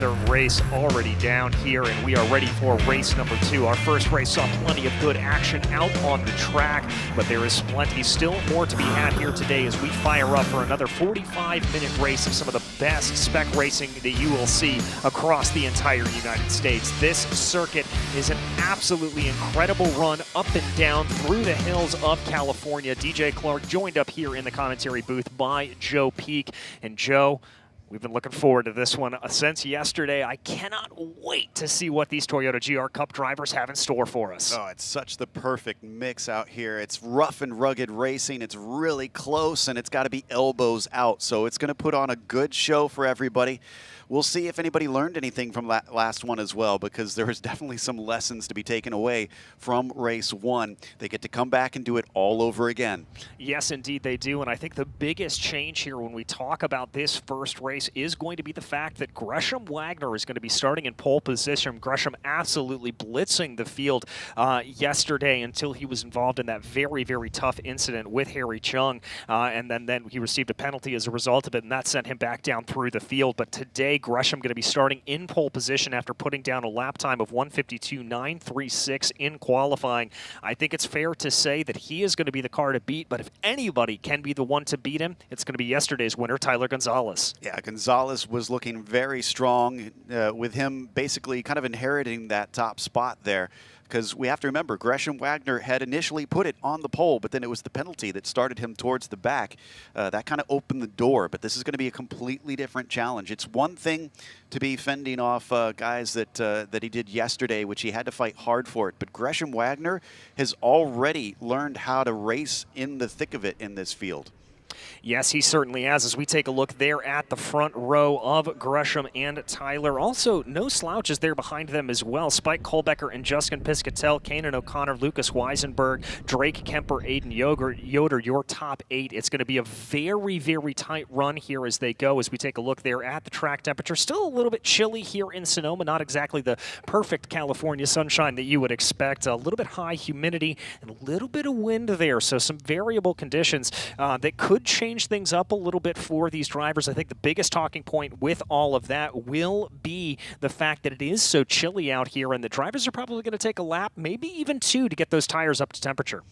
The race already down here, and we are ready for race number 2. Our first race saw plenty of good action out on the track, but there is plenty still more to be had here today as we fire up for another 45-minute race of some of the best spec racing that you will see across the entire United States. This circuit is an absolutely incredible run up and down through the hills of California. DJ Clark joined up here in the commentary booth by Joe Peak. And Joe, we've been looking forward to this one since yesterday. I cannot wait to see what these Toyota GR Cup drivers have in store for us. Oh, it's such the perfect mix out here. It's rough and rugged racing. It's really close, and it's got to be elbows out. So it's going to put on a good show for everybody. We'll see if anybody learned anything from that last one as well, because there is definitely some lessons to be taken away from race 1. They get to come back and do it all over again. Yes, indeed they do. And I think the biggest change here when we talk about this first race is going to be the fact that Gresham Wagner is going to be starting in pole position. Gresham absolutely blitzing the field yesterday until he was involved in that very, very tough incident with Harry Chung. And then he received a penalty as a result of it, and that sent him back down through the field. But today, Gresham going to be starting in pole position after putting down a lap time of 1:52.936 in qualifying. I think it's fair to say that he is going to be the car to beat, but if anybody can be the one to beat him, it's going to be yesterday's winner, Tyler Gonzalez. Yeah, Gonzalez was looking very strong with him basically kind of inheriting that top spot there. Because we have to remember, Gresham Wagner had initially put it on the pole, but then it was the penalty that started him towards the back. That kind of opened the door, but this is going to be a completely different challenge. It's one thing to be fending off guys that he did yesterday, which he had to fight hard for it. But Gresham Wagner has already learned how to race in the thick of it in this field. Yes, he certainly has. As we take a look there at the front row of Gresham and Tyler. Also, no slouches there behind them as well. Spike Kolbecker and Justin Piscatell, Kanan O'Connor, Lucas Weisenberg, Drake Kemper, Aiden Yoder, your top 8. It's going to be a very, very tight run here as they go. As we take a look there at the track temperature, still a little bit chilly here in Sonoma. Not exactly the perfect California sunshine that you would expect. A little bit high humidity and a little bit of wind there. So some variable conditions that could change things up a little bit for these drivers. I think the biggest talking point with all of that will be the fact that it is so chilly out here, and the drivers are probably going to take a lap, maybe even 2, to get those tires up to temperature.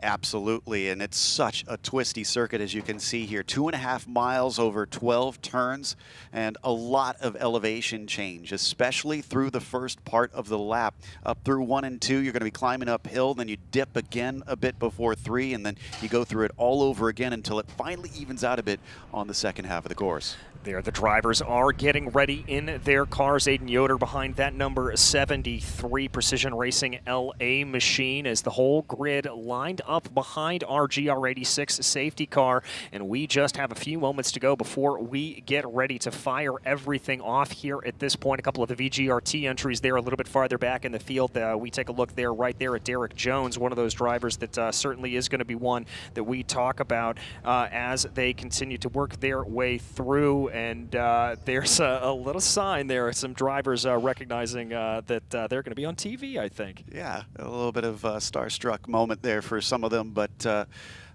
Absolutely, and it's such a twisty circuit, as you can see here. 2.5 miles over 12 turns, and a lot of elevation change, especially through the first part of the lap. Up through 1 and 2, you're going to be climbing uphill, then you dip again a bit before 3, and then you go through it all over again until it finally evens out a bit on the second half of the course. There, the drivers are getting ready in their cars. Aiden Yoder behind that number 73 Precision Racing LA machine as the whole grid lined up behind our GR86 safety car. And we just have a few moments to go before we get ready to fire everything off here at this point. A couple of the VGRT entries there a little bit farther back in the field. We take a look there right there at Derek Jones, one of those drivers that certainly is going to be one that we talk about as they continue to work their way through. And there's a little sign there. Some drivers recognizing that they're going to be on TV, I think. Yeah, a little bit of a starstruck moment there for some of them, but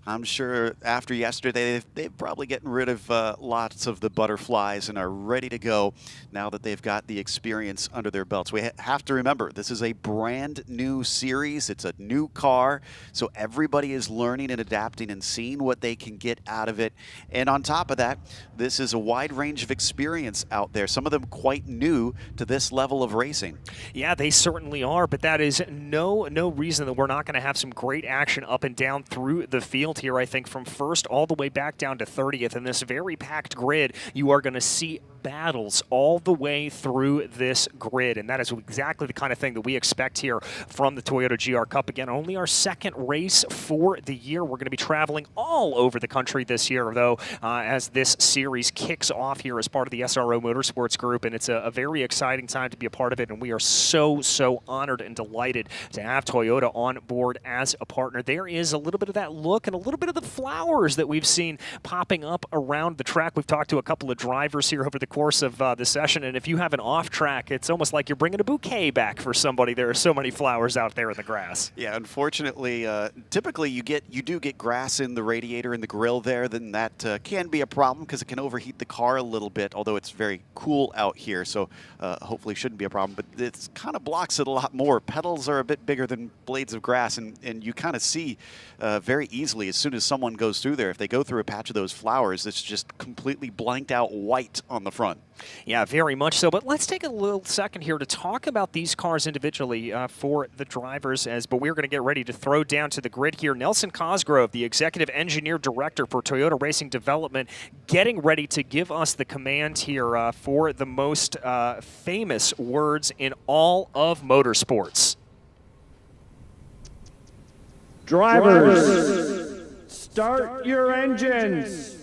I'm sure after yesterday, they've probably getting rid of lots of the butterflies and are ready to go now that they've got the experience under their belts. We have to remember, this is a brand new series. It's a new car, so everybody is learning and adapting and seeing what they can get out of it. And on top of that, this is a wide range of experience out there, some of them quite new to this level of racing. Yeah, they certainly are, but that is no reason that we're not going to have some great action up and down through the field here. I think from first all the way back down to 30th in this very packed grid, you are going to see battles all the way through this grid, and that is exactly the kind of thing that we expect here from the Toyota GR Cup. Again, only our second race for the year. We're going to be traveling all over the country this year, though, as this series kicks off here as part of the SRO Motorsports Group, and it's a very exciting time to be a part of it, and we are so honored and delighted to have Toyota on board as a partner. There is a little bit of that look and a little bit of the flowers that we've seen popping up around the track. We've talked to a couple of drivers here over the course of the session. And if you have an off track, it's almost like you're bringing a bouquet back for somebody. There are so many flowers out there in the grass. Yeah, unfortunately, typically you do get grass in the radiator and the grill there. Then that can be a problem because it can overheat the car a little bit. Although it's very cool out here, so hopefully shouldn't be a problem. But it kind of blocks it a lot more. Pedals are a bit bigger than blades of grass, and you kind of see very easily as soon as someone goes through there. If they go through a patch of those flowers, it's just completely blanked out white on the front. Yeah, very much so. But let's take a little second here to talk about these cars individually for the drivers. But we're going to get ready to throw down to the grid here. Nelson Cosgrove, the Executive Engineer Director for Toyota Racing Development, getting ready to give us the command here for the most famous words in all of motorsports. Drivers, start your engines.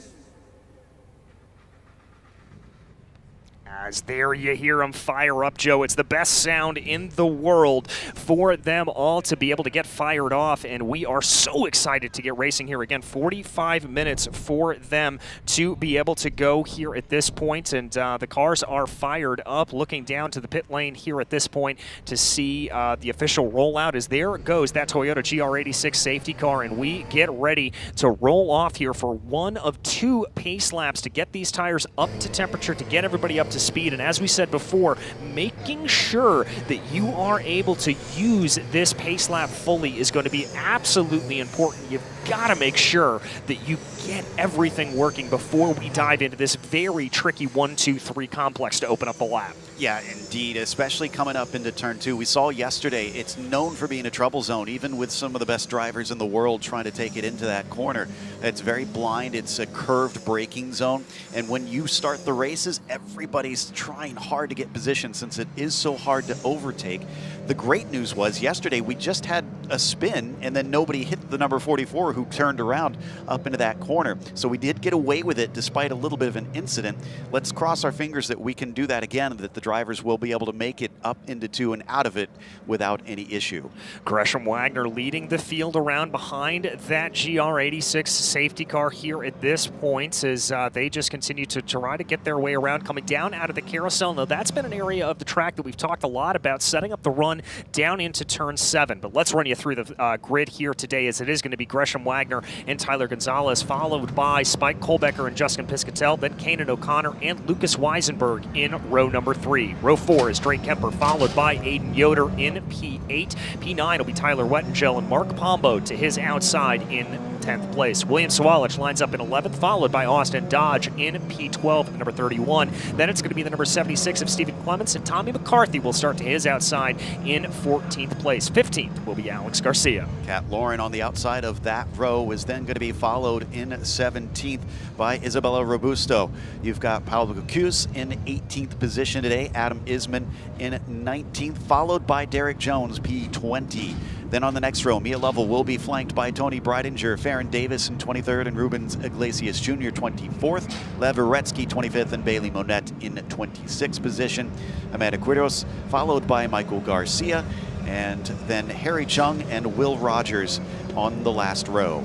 As there you hear them fire up, Joe. It's the best sound in the world for them all to be able to get fired off, and we are so excited to get racing here again. 45 minutes for them to be able to go here at this point, and the cars are fired up. Looking down to the pit lane here at this point to see the official rollout as there goes that Toyota GR86 safety car, and we get ready to roll off here for one of two pace laps to get these tires up to temperature, to get everybody up to speed. And as we said before, making sure that you are able to use this pace lap fully is going to be absolutely important. You've got to make sure that you get everything working before we dive into this very tricky 1, 2, 3 complex to open up the lap. Yeah, indeed, especially coming up into turn 2. We saw yesterday it's known for being a trouble zone, even with some of the best drivers in the world trying to take it into that corner. It's very blind. It's a curved braking zone. And when you start the races, everybody's trying hard to get position since it is so hard to overtake. The great news was yesterday we just had a spin and then nobody hit the number 44 who turned around up into that corner. So we did get away with it despite a little bit of an incident. Let's cross our fingers that we can do that again, and that the drivers will be able to make it up into 2 and out of it without any issue. Gresham Wagner leading the field around behind that GR86 safety car here at this point as they just continue to try to get their way around, coming down out of the carousel. Now that's been an area of the track that we've talked a lot about, setting up the run down into turn 7. But let's run you through the grid here today, as it is going to be Gresham Wagner and Tyler Gonzalez, followed by Spike Kolbecker and Justin Piscatel, then Kanan O'Connor and Lucas Weisenberg in row number 3. Row 4 is Drake Kemper, followed by Aiden Yoder in P8. P9 will be Tyler Wettengel and Mark Pombo to his outside in 10th place. William Sawalich lines up in 11th, followed by Austin Dodge in P12 at number 31. Then it's going to be the number 76 of Stephen Clements, and Tommy McCarthy will start to his outside in 14th place. 15th will be Alex Garcia. Kat Lauren on the outside of that row is then going to be followed in 17th by Isabella Robusto. You've got Paolo Cus in 18th position today, Adam Isman in 19th, followed by Derek Jones, P20. Then on the next row, Mia Lovell will be flanked by Tony Breidinger, Farron Davis in 23rd, and Rubens Iglesias Jr. 24th, Lev Uretsky 25th, and Bailey Monette in 26th position. Amanda Quiros followed by Michael Garcia, and then Harry Chung and Will Rogers on the last row.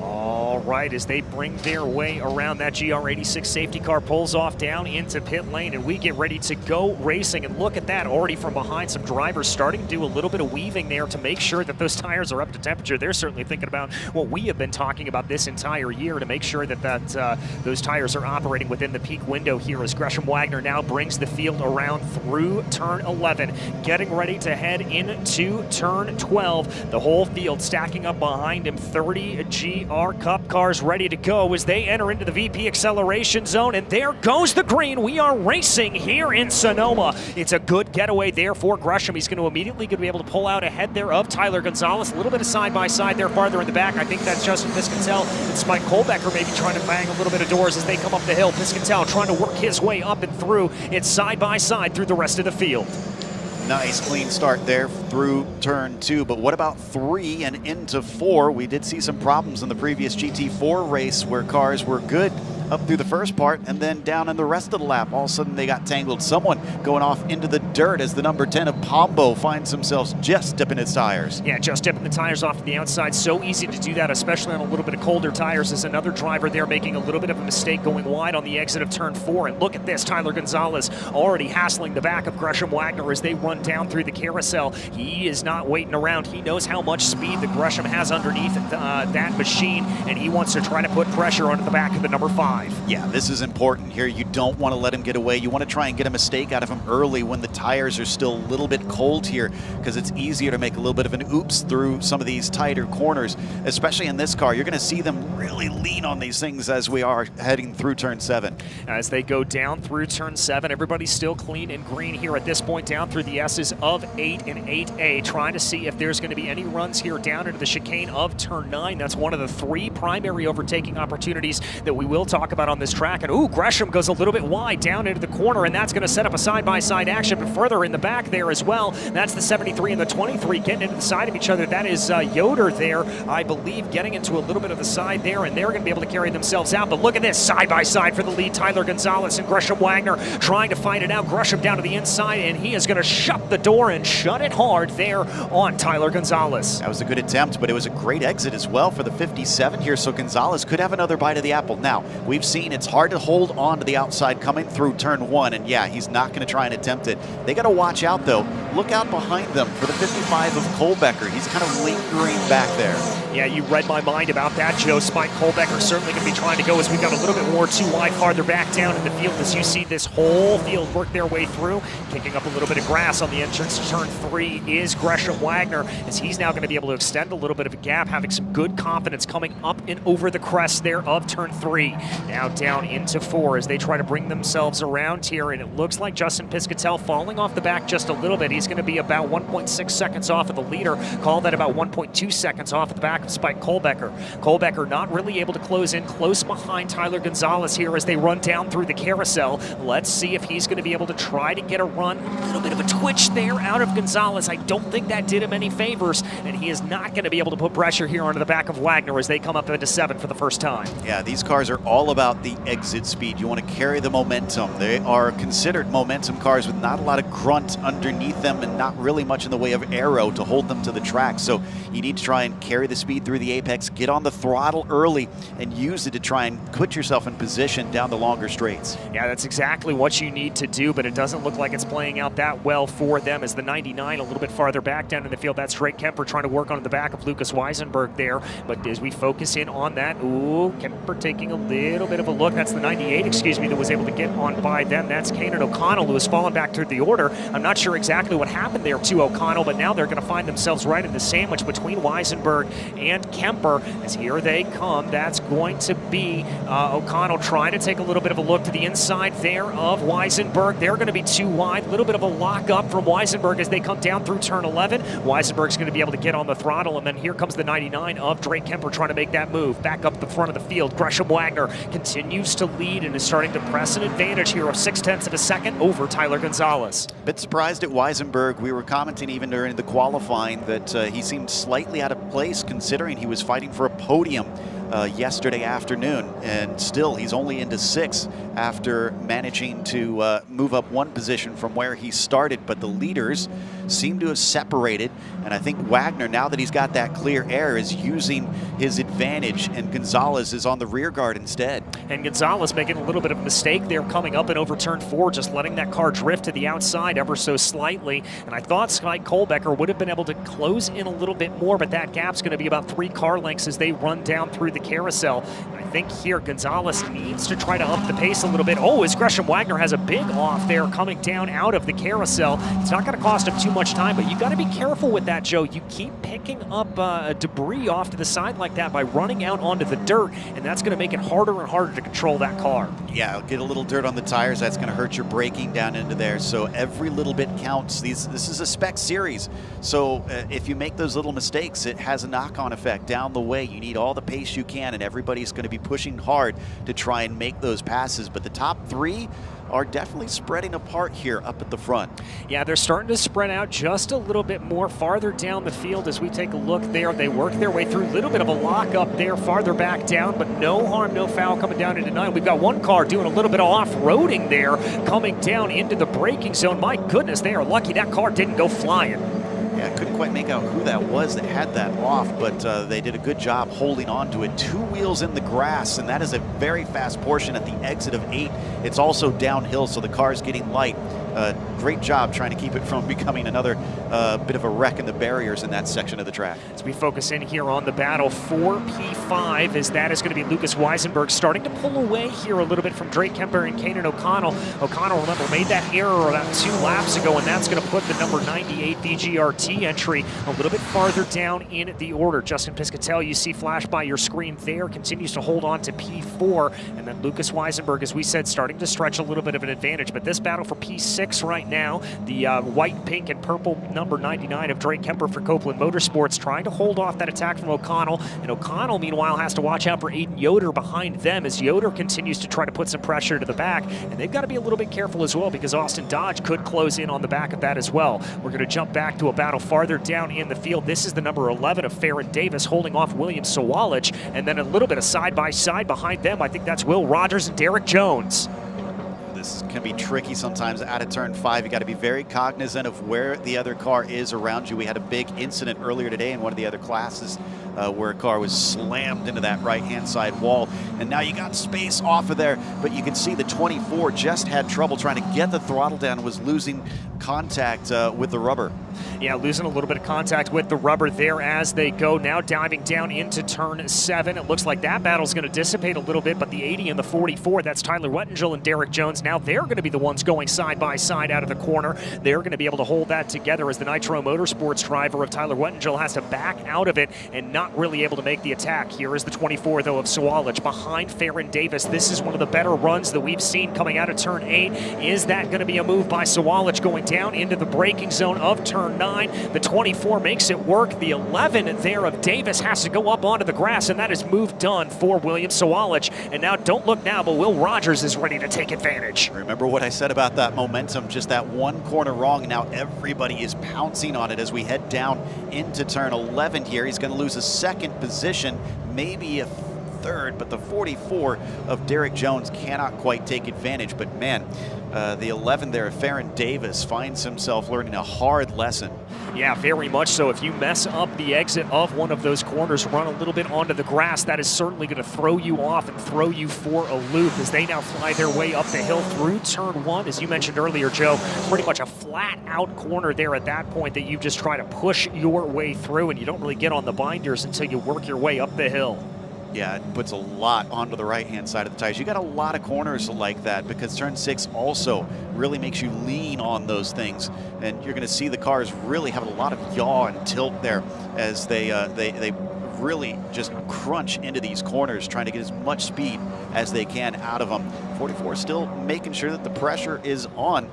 All right, as they bring their way around, that GR86 safety car pulls off down into pit lane, and we get ready to go racing. And look at that, already from behind, some drivers starting to do a little bit of weaving there to make sure that those tires are up to temperature. They're certainly thinking about what we have been talking about this entire year, to make sure that those tires are operating within the peak window here, as Gresham Wagner now brings the field around through turn 11, getting ready to head into turn 12. The whole field stacking up behind him, 30 GR Cup cars ready to go as they enter into the VP acceleration zone, and there goes the green. We are racing here in Sonoma. It's a good getaway there for Gresham. He's going to immediately be able to pull out ahead there of Tyler Gonzalez. A little bit of side-by-side there farther in the back. I think that's Justin Piscatel and Spike Kolbecker maybe trying to bang a little bit of doors as they come up the hill. Piscatel trying to work his way up and through. It's side-by-side through the rest of the field. Nice clean start there through turn 2, but what about 3 and into 4? We did see some problems in the previous GT4 race where cars were good up through the first part, and then down in the rest of the lap, all of a sudden they got tangled. Someone going off into the dirt as the number 10 of Pombo finds themselves just dipping its tires. Yeah, just dipping the tires off to the outside. So easy to do that, especially on a little bit of colder tires. There's another driver there making a little bit of a mistake going wide on the exit of turn 4. And look at this, Tyler Gonzalez already hassling the back of Gresham Wagner as they run down through the carousel. He is not waiting around. He knows how much speed that Gresham has underneath that machine, and he wants to try to put pressure onto the back of the number 5. Yeah, this is important here. You don't want to let him get away. You want to try and get a mistake out of him early when the tires are still a little bit cold here, because it's easier to make a little bit of an oops through some of these tighter corners, especially in this car. You're going to see them really lean on these things as we are heading through turn 7. As they go down through turn 7, everybody's still clean and green here at this point, down through the S's of 8 and 8A, trying to see if there's going to be any runs here down into the chicane of turn 9. That's one of the 3 primary overtaking opportunities that we will talk about on this track. And ooh, Gresham goes a little bit wide down into the corner, and that's going to set up a side-by-side action. But further in the back there as well, that's the 73 and the 23 getting into the side of each other. That is Yoder there, I believe, getting into a little bit of the side there, and they're going to be able to carry themselves out. But look at this, side-by-side for the lead, Tyler Gonzalez and Gresham Wagner trying to fight it out. Gresham down to the inside, and he is going to shut the door and shut it hard there on Tyler Gonzalez. That was a good attempt, but it was a great exit as well for the 57 here, so Gonzalez could have another bite of the apple. Now, we've seen it's hard to hold on to the outside coming through turn 1, and yeah, he's not going to try and attempt it. They got to watch out, though. Look out behind them for the 55 of Kohlbecker. He's kind of lingering back there. Yeah, you read my mind about that, Joe. Spike Kohlbecker certainly going to be trying to go as we've got a little bit more too wide farther back down in the field as you see this whole field work their way through. Kicking up a little bit of grass on the entrance to turn 3 is Gresham Wagner, as he's now going to be able to extend a little bit of a gap, having some good confidence coming up and over the crest there of turn 3. Now down into 4 as they try to bring themselves around here, and it looks like Justin Piscatell falling off the back just a little bit. He's going to be about 1.6 seconds off of the leader. Call that about 1.2 seconds off of the back of Spike Kohlbecker. Kohlbecker not really able to close in close behind Tyler Gonzalez here as they run down through the carousel. Let's see if he's going to be able to try to get a run. A little bit of a twitch there out of Gonzalez. I don't think that did him any favors, and he is not going to be able to put pressure here onto the back of Wagner as they come up into 7 for the first time. Yeah, these cars are all about the exit speed. You want to carry the momentum. They are considered momentum cars with not a lot of grunt underneath them and not really much in the way of aero to hold them to the track. So you need to try and carry the speed through the apex, get on the throttle early, and use it to try and put yourself in position down the longer straights. Yeah, that's exactly what you need to do, but it doesn't look like it's playing out that well for them as the 99 a little bit farther back down in the field. That's Drake Kemper trying to work on the back of Lucas Weisenberg there, but as we focus in on that, ooh, Kemper taking a little bit of a look. That's the 98, excuse me, that was able to get on by them. That's Kanan O'Connell, who has fallen back through the order. I'm not sure exactly what happened there to O'Connell, but now they're going to find themselves right in the sandwich between Weisenberg and Kemper as here they come. That's going to be O'Connell trying to take a little bit of a look to the inside there of Weisenberg. They're going to be too wide. A little bit of a lock up from Weisenberg as they come down through turn 11. Weisenberg's going to be able to get on the throttle, and then here comes the 99 of Drake Kemper trying to make that move back up the front of the field. Gresham Wagner continues to lead and is starting to press an advantage here of 0.6 of a second over Tyler Gonzalez. Bit surprised at Weisenberg. We were commenting even during the qualifying that he seemed slightly out of place considering he was fighting for a podium yesterday afternoon, and still he's only into 6th after managing to move up 1 position from where he started. But the leaders seem to have separated, and I think Wagner, now that he's got that clear air, is using his advantage, and Gonzalez is on the rear guard instead. And Gonzalez making a little bit of a mistake there coming up and over turn 4, just letting that car drift to the outside ever so slightly. And I thought Spike Kohlbecker would have been able to close in a little bit more, but that gap's going to be about 3 car lengths as they run down through the carousel. And I think here Gonzalez needs to try to up the pace a little bit. Oh, as Gresham Wagner has a big off there coming down out of the carousel. It's not going to cost him too much time, but you got to be careful with that, Joe. You keep picking up debris off to the side like that by running out onto the dirt, and that's going to make it harder and harder to control that car. Yeah, get a little dirt on the tires. That's going to hurt your braking down into there. So every little bit counts. This is a spec series. So if you make those little mistakes, it has a knock-on effect down the way. You need all the pace you can, and everybody's going to be pushing hard to try and make those passes. But the top 3 are definitely spreading apart here up at the front. Yeah, they're starting to spread out just a little bit more farther down the field as we take a look there. They work their way through a little bit of a lock up there farther back down, but no harm, no foul coming down into 9. We've got one car doing a little bit of off-roading there, coming down into the braking zone. My goodness, they are lucky that car didn't go flying. Yeah, I couldn't quite make out who that was that had that off, but they did a good job holding on to it. 2 wheels in the grass, and that is a very fast portion at the exit of 8. It's also downhill, so the car is getting light. Great job trying to keep it from becoming another bit of a wreck in the barriers in that section of the track. As we focus in here on the battle for P5, as that is going to be Lucas Weisenberg starting to pull away here a little bit from Drake Kemper and Kanan O'Connell. O'Connell, remember, made that error about 2 laps ago, and that's going to put the number 98 DGRT entry a little bit farther down in the order. Justin Piscatell, you see flash by your screen there, continues to hold on to P4, and then Lucas Weisenberg, as we said, starting to stretch a little bit of an advantage. But this battle for P6 right now, the white, pink, and purple number 99 of Drake Kemper for Copeland Motorsports, trying to hold off that attack from O'Connell, and O'Connell, meanwhile, has to watch out for Aiden Yoder behind them as Yoder continues to try to put some pressure to the back, and they've got to be a little bit careful as well because Austin Dodge could close in on the back of that as well. We're going to jump back to a battle farther down in the field. This is the number 11 of Farron Davis holding off William Sawalich, and then a little bit of side-by-side behind them. I think that's Will Rogers and Derek Jones. This can be tricky sometimes out of turn 5. You got to be very cognizant of where the other car is around you. We had a big incident earlier today in one of the other classes where a car was slammed into that right-hand side wall. And now you got space off of there, but you can see the 24 just had trouble trying to get the throttle down, was losing contact with the rubber. Yeah, losing a little bit of contact with the rubber there as they go. Now diving down into turn 7. It looks like that battle's going to dissipate a little bit, but the 80 and the 44, that's Tyler Wettingel and Derek Jones. Now they're going to be the ones going side by side out of the corner. They're going to be able to hold that together as the Nitro Motorsports driver of Tyler Wettingel has to back out of it and not really able to make the attack. Here is the 24, though, of Sawalich behind Farron Davis. This is one of the better runs that we've seen coming out of turn 8. Is that going to be a move by Sawalich going down into the braking zone of turn 9? The 24 makes it work. The 11 there of Davis has to go up onto the grass, and that is move done for William Sawalich. And now, don't look now, but Will Rogers is ready to take advantage. Remember what I said about that momentum, just that one corner wrong. Now everybody is pouncing on it as we head down into turn 11 here. He's going to lose a second position, maybe a third, but the 44 of Derek Jones cannot quite take advantage. But man, the 11 there, Farron Davis, finds himself learning a hard lesson. Yeah, very much so. If you mess up the exit of one of those corners, run a little bit onto the grass, that is certainly going to throw you off and throw you for a loop as they now fly their way up the hill through turn 1. As you mentioned earlier, Joe, pretty much a flat out corner there at that point that you just try to push your way through, and you don't really get on the binders until you work your way up the hill. Yeah, it puts a lot onto the right-hand side of the tires. You got a lot of corners like that because turn 6 also really makes you lean on those things, and you're going to see the cars really have a lot of yaw and tilt there as they really just crunch into these corners, trying to get as much speed as they can out of them. 44 still making sure that the pressure is on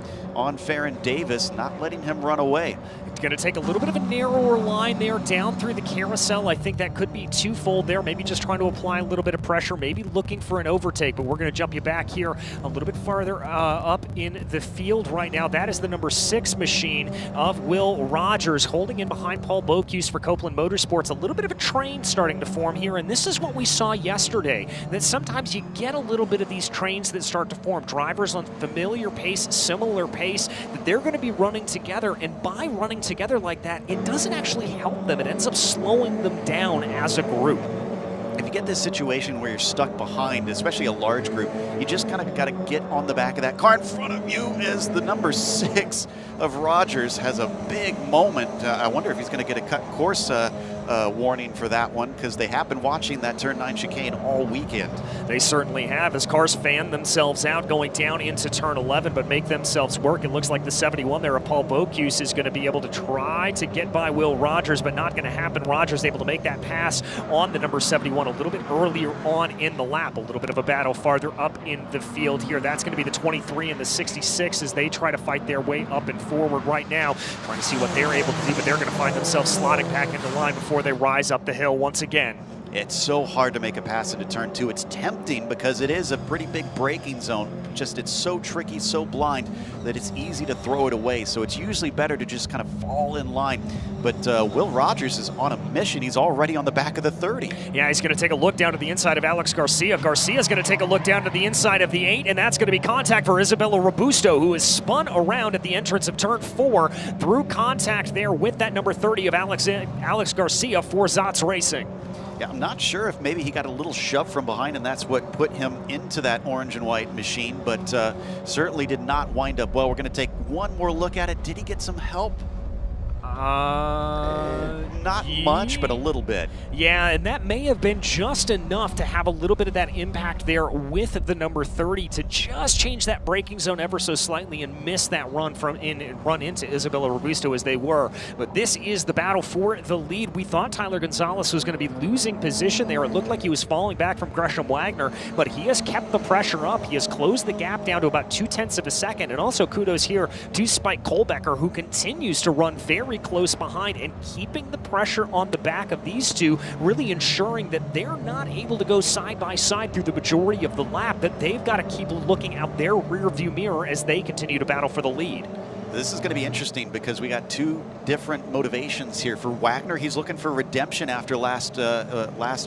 Farron Davis, not letting him run away. It's going to take a little bit of a narrower line there down through the carousel. I think that could be twofold there, maybe just trying to apply a little bit of pressure, maybe looking for an overtake, but we're going to jump you back here a little bit farther up in the field right now. That is the number 6 machine of Will Rogers holding in behind Paul Bocuse for Copeland Motorsports. A little bit of a train starting to form here, and this is what we saw yesterday, that sometimes you get a little bit of these trains that start to form. Drivers on familiar pace, similar pace, that they're going to be running together, and by running together like that, it doesn't actually help them. It ends up slowing them down as a group. If you get this situation where you're stuck behind, especially a large group, you just kind of got to get on the back of that car in front of you as the number 6 of Rogers has a big moment. I wonder if he's going to get a cut course warning for that one, because they have been watching that turn 9 chicane all weekend. They certainly have, as cars fan themselves out going down into turn 11, but make themselves work. It looks like the 71 there of Paul Bocuse is going to be able to try to get by Will Rogers, but not going to happen. Rogers able to make that pass on the number 71 a little bit earlier on in the lap. A little bit of a battle farther up in the field here. That's going to be the 23 and the 66 as they try to fight their way up and forward right now, trying to see what they're able to do, but they're going to find themselves slotting back into line before they rise up the hill once again. It's so hard to make a pass into turn 2. It's tempting because it is a pretty big braking zone. Just it's so tricky, so blind that it's easy to throw it away. So it's usually better to just kind of fall in line. But Will Rogers is on a mission. He's already on the back of the 30. Yeah, he's going to take a look down to the inside of Alex Garcia. Garcia's going to take a look down to the inside of the 8, and that's going to be contact for Isabella Robusto, who is spun around at the entrance of turn 4 through contact there with that number 30 of Alex Garcia for Zotz Racing. Yeah, I'm not sure if maybe he got a little shove from behind and that's what put him into that orange and white machine, but certainly did not wind up well. We're going to take one more look at it. Did he get some help? Not much, but a little bit. Yeah, and that may have been just enough to have a little bit of that impact there with the number 30 to just change that braking zone ever so slightly and miss that run into Isabella Robusto as they were. But this is the battle for the lead. We thought Tyler Gonzalez was going to be losing position there. It looked like he was falling back from Gresham Wagner, but he has kept the pressure up. He has closed the gap down to about 0.2 of a second. And also kudos here to Spike Kohlbecker, who continues to run very close behind and keeping the pressure on the back of these two, really ensuring that they're not able to go side by side through the majority of the lap, that they've got to keep looking out their rear view mirror as they continue to battle for the lead. This is going to be interesting because we got two different motivations here. For Wagner, he's looking for redemption after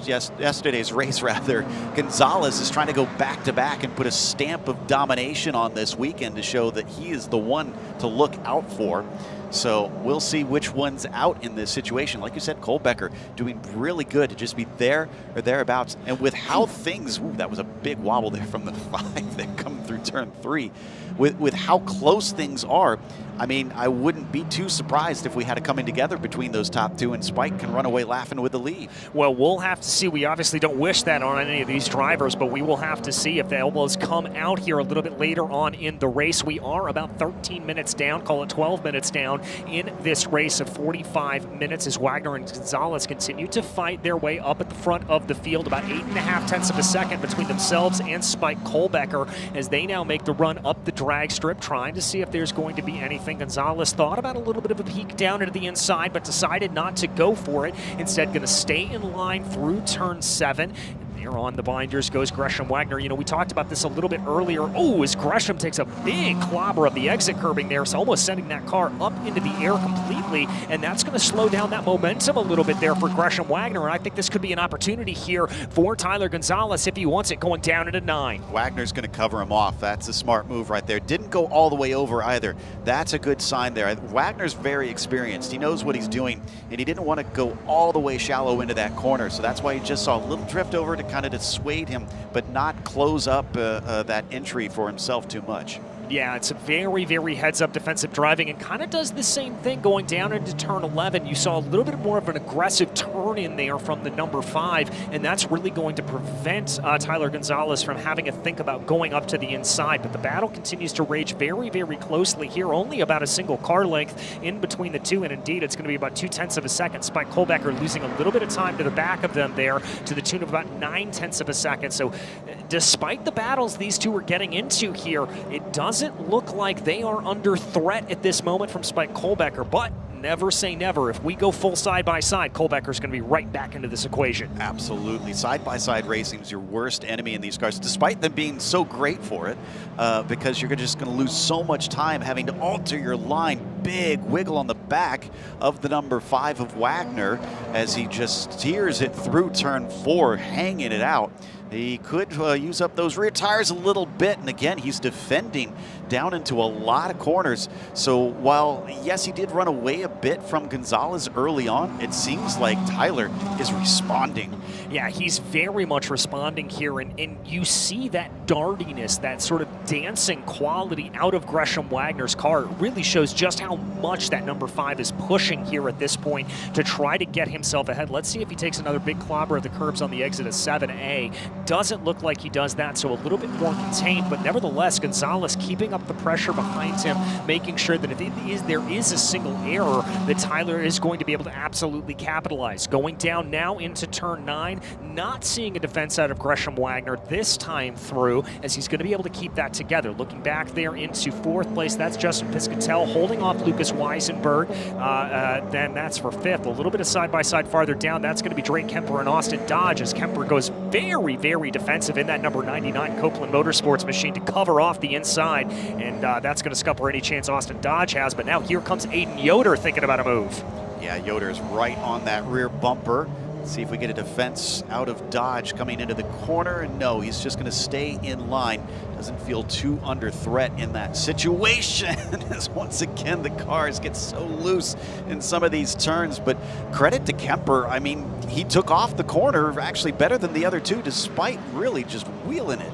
yesterday's race, rather. Gonzalez is trying to go back-to-back and put a stamp of domination on this weekend to show that he is the one to look out for. So we'll see which one's out in this situation. Like you said, Kohlbecker doing really good to just be there or thereabouts. And with how things, that was a big wobble there from the 5 that come through turn 3. With how close things are, I mean, I wouldn't be too surprised if we had a coming together between those top two and Spike can run away laughing with the lead. Well, we'll have to see. We obviously don't wish that on any of these drivers, but we will have to see if the elbows come out here a little bit later on in the race. We are about 13 minutes down, call it 12 minutes down in this race of 45 minutes as Wagner and Gonzalez continue to fight their way up at the front of the field, about 8.5 of a second between themselves and Spike Kohlbecker as they now make the run up the drag strip, trying to see if there's going to be anything. Gonzalez thought about a little bit of a peek down into the inside, but decided not to go for it. Instead, going to stay in line through turn 7. There on the binders goes Gresham Wagner. You know, we talked about this a little bit earlier. Oh, as Gresham takes a big clobber of the exit curbing there, so almost sending that car up into the air completely, and that's going to slow down that momentum a little bit there for Gresham Wagner, and I think this could be an opportunity here for Tyler Gonzalez if he wants it, going down into 9. Wagner's going to cover him off. That's a smart move right there. Didn't go all the way over either. That's a good sign there. Wagner's very experienced. He knows what he's doing, and he didn't want to go all the way shallow into that corner, so that's why you just saw a little drift over to kind of dissuade him, but not close up that entry for himself too much. Yeah, it's a very, very heads-up defensive driving and kind of does the same thing going down into turn 11. You saw a little bit more of an aggressive turn in there from the number 5, and that's really going to prevent Tyler Gonzalez from having to think about going up to the inside. But the battle continues to rage very, very closely here, only about a single car length in between the two, and indeed it's going to be about 0.2 of a second. Spike Kohlbecker losing a little bit of time to the back of them there to the tune of about 0.9 of a second. So despite the battles these two are getting into here, it doesn't look like they are under threat at this moment from Spike Kohlbecker, but never say never. If we go full side-by-side, Kohlbecker's going to be right back into this equation. Absolutely. Side-by-side racing is your worst enemy in these cars, despite them being so great for it, because you're just going to lose so much time having to alter your line. Big wiggle on the back of the number 5 of Wagner as he just steers it through turn 4, hanging it out. He could use up those rear tires a little bit, and again, he's defending down into a lot of corners. So while, yes, he did run away a bit from Gonzalez early on, it seems like Tyler is responding. Yeah, he's very much responding here, and you see that dardiness, that sort of dancing quality out of Gresham Wagner's car. It really shows just how much that number 5 is pushing here at this point to try to get himself ahead. Let's see if he takes another big clobber of the curbs on the exit of 7A. Doesn't look like he does that, so a little bit more contained, but nevertheless, Gonzalez keeping up the pressure behind him, making sure that if there is a single error, that Tyler is going to be able to absolutely capitalize. Going down now into turn 9, 99. Not seeing a defense out of Gresham Wagner this time through, as he's going to be able to keep that together. Looking back there into 4th place, that's Justin Piscatell holding off Lucas Weisenberg. Then that's for 5th. A little bit of side-by-side farther down, that's going to be Drake Kemper and Austin Dodge, as Kemper goes very, very defensive in that number 99 Copeland Motorsports machine to cover off the inside, and that's going to scupper any chance Austin Dodge has. But now here comes Aiden Yoder thinking about a move. Yeah, Yoder's right on that rear bumper. Let's see if we get a defense out of Dodge coming into the corner. And no, he's just going to stay in line. Doesn't feel too under threat in that situation, as once again the cars get so loose in some of these turns. But credit to Kemper. I mean, he took off the corner actually better than the other two, despite really just wheeling it.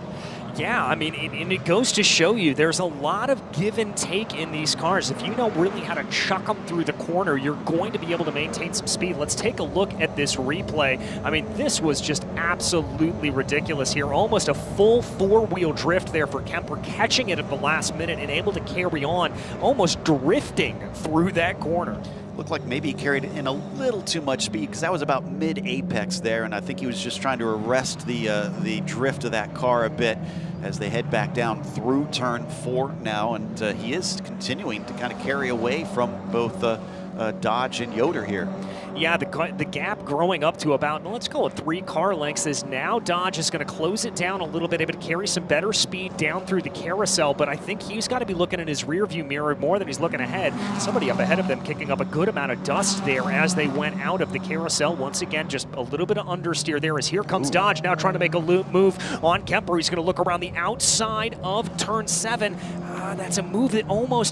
Yeah, I mean, and it goes to show you there's a lot of give and take in these cars. If you know really how to chuck them through the corner, you're going to be able to maintain some speed. Let's take a look at this replay. I mean, this was just absolutely ridiculous here. Almost a full 4-wheel drift there for Kemper, catching it at the last minute and able to carry on, almost drifting through that corner. Looked like maybe he carried in a little too much speed, because that was about mid-apex there, and I think he was just trying to arrest the drift of that car a bit as they head back down through turn 4 now, and he is continuing to kind of carry away from both Dodge and Yoder here. Yeah, the gap growing up to about, let's call it 3 car lengths, is now Dodge is going to close it down a little bit, able to carry some better speed down through the carousel, but I think he's got to be looking in his rearview mirror more than he's looking ahead. Somebody up ahead of them kicking up a good amount of dust there as they went out of the carousel. Once again, just a little bit of understeer there as here comes Dodge now trying to make a loop move on Kemper. He's going to look around the outside of turn 7. That's a move that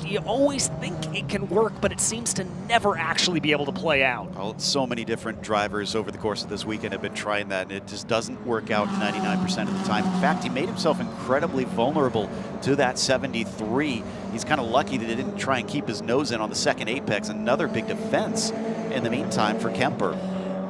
you always think it can work, but it seems to never actually be able to play out. Well, so many different drivers over the course of this weekend have been trying that, and it just doesn't work out 99% of the time. In fact, he made himself incredibly vulnerable to that 73. He's kind of lucky that he didn't try and keep his nose in on the second apex. Another big defense in the meantime for Kemper.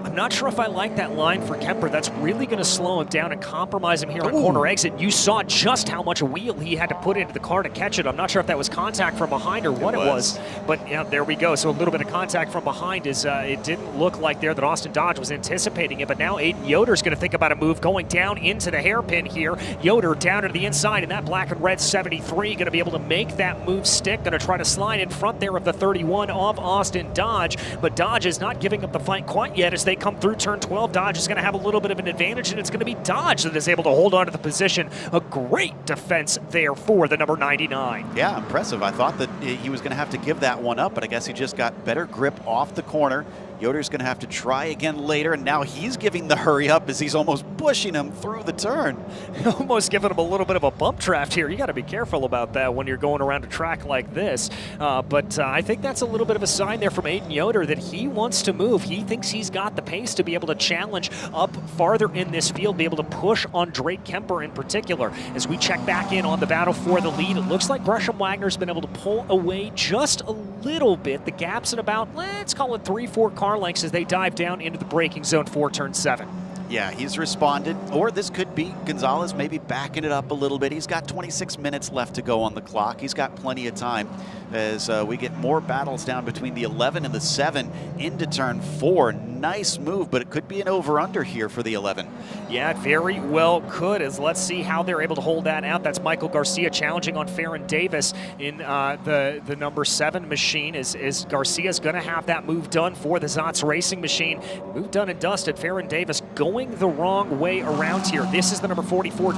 I'm not sure if I like that line for Kemper. That's really going to slow him down and compromise him here on corner exit. You saw just how much wheel he had to put into the car to catch it. I'm not sure if that was contact from behind or what it was. But yeah, there we go. So a little bit of contact from behind is it didn't look like there that Austin Dodge was anticipating it. But now Aiden Yoder's going to think about a move going down into the hairpin here. Yoder down to the inside, and that black and red 73 going to be able to make that move stick. Going to try to slide in front there of the 31 of Austin Dodge. But Dodge is not giving up the fight quite yet as they come through turn 12. Dodge is going to have a little bit of an advantage, and it's going to be Dodge that is able to hold on to the position. A great defense there for the number 99. Yeah, impressive. I thought that he was going to have to give that one up, but I guess he just got better grip off the corner. Yoder's going to have to try again later, and now he's giving the hurry up as he's almost pushing him through the turn. Almost giving him a little bit of a bump draft here. You got to be careful about that when you're going around a track like this. But I think that's a little bit of a sign there from Aiden Yoder that he wants to move. He thinks he's got the pace to be able to challenge up farther in this field, be able to push on Drake Kemper in particular. As we check back in on the battle for the lead, it looks like Gresham Wagner's been able to pull away just a little bit. The gap's at about, let's call it 3-4 car lengths as they dive down into the braking zone for turn 7. Yeah, he's responded, or this could be Gonzalez maybe backing it up a little bit. He's got 26 minutes left to go on the clock. He's got plenty of time as we get more battles down between the 11 and the 7 into turn 4. Nice move, but it could be an over-under here for the 11. Yeah, it very well could, as let's see how they're able to hold that out. That's Michael Garcia challenging on Farron Davis in the number 7 machine. Is Garcia's going to have that move done for the Zotz Racing machine. Move done and dusted. Farron Davis going the wrong way around here. This is the number 44,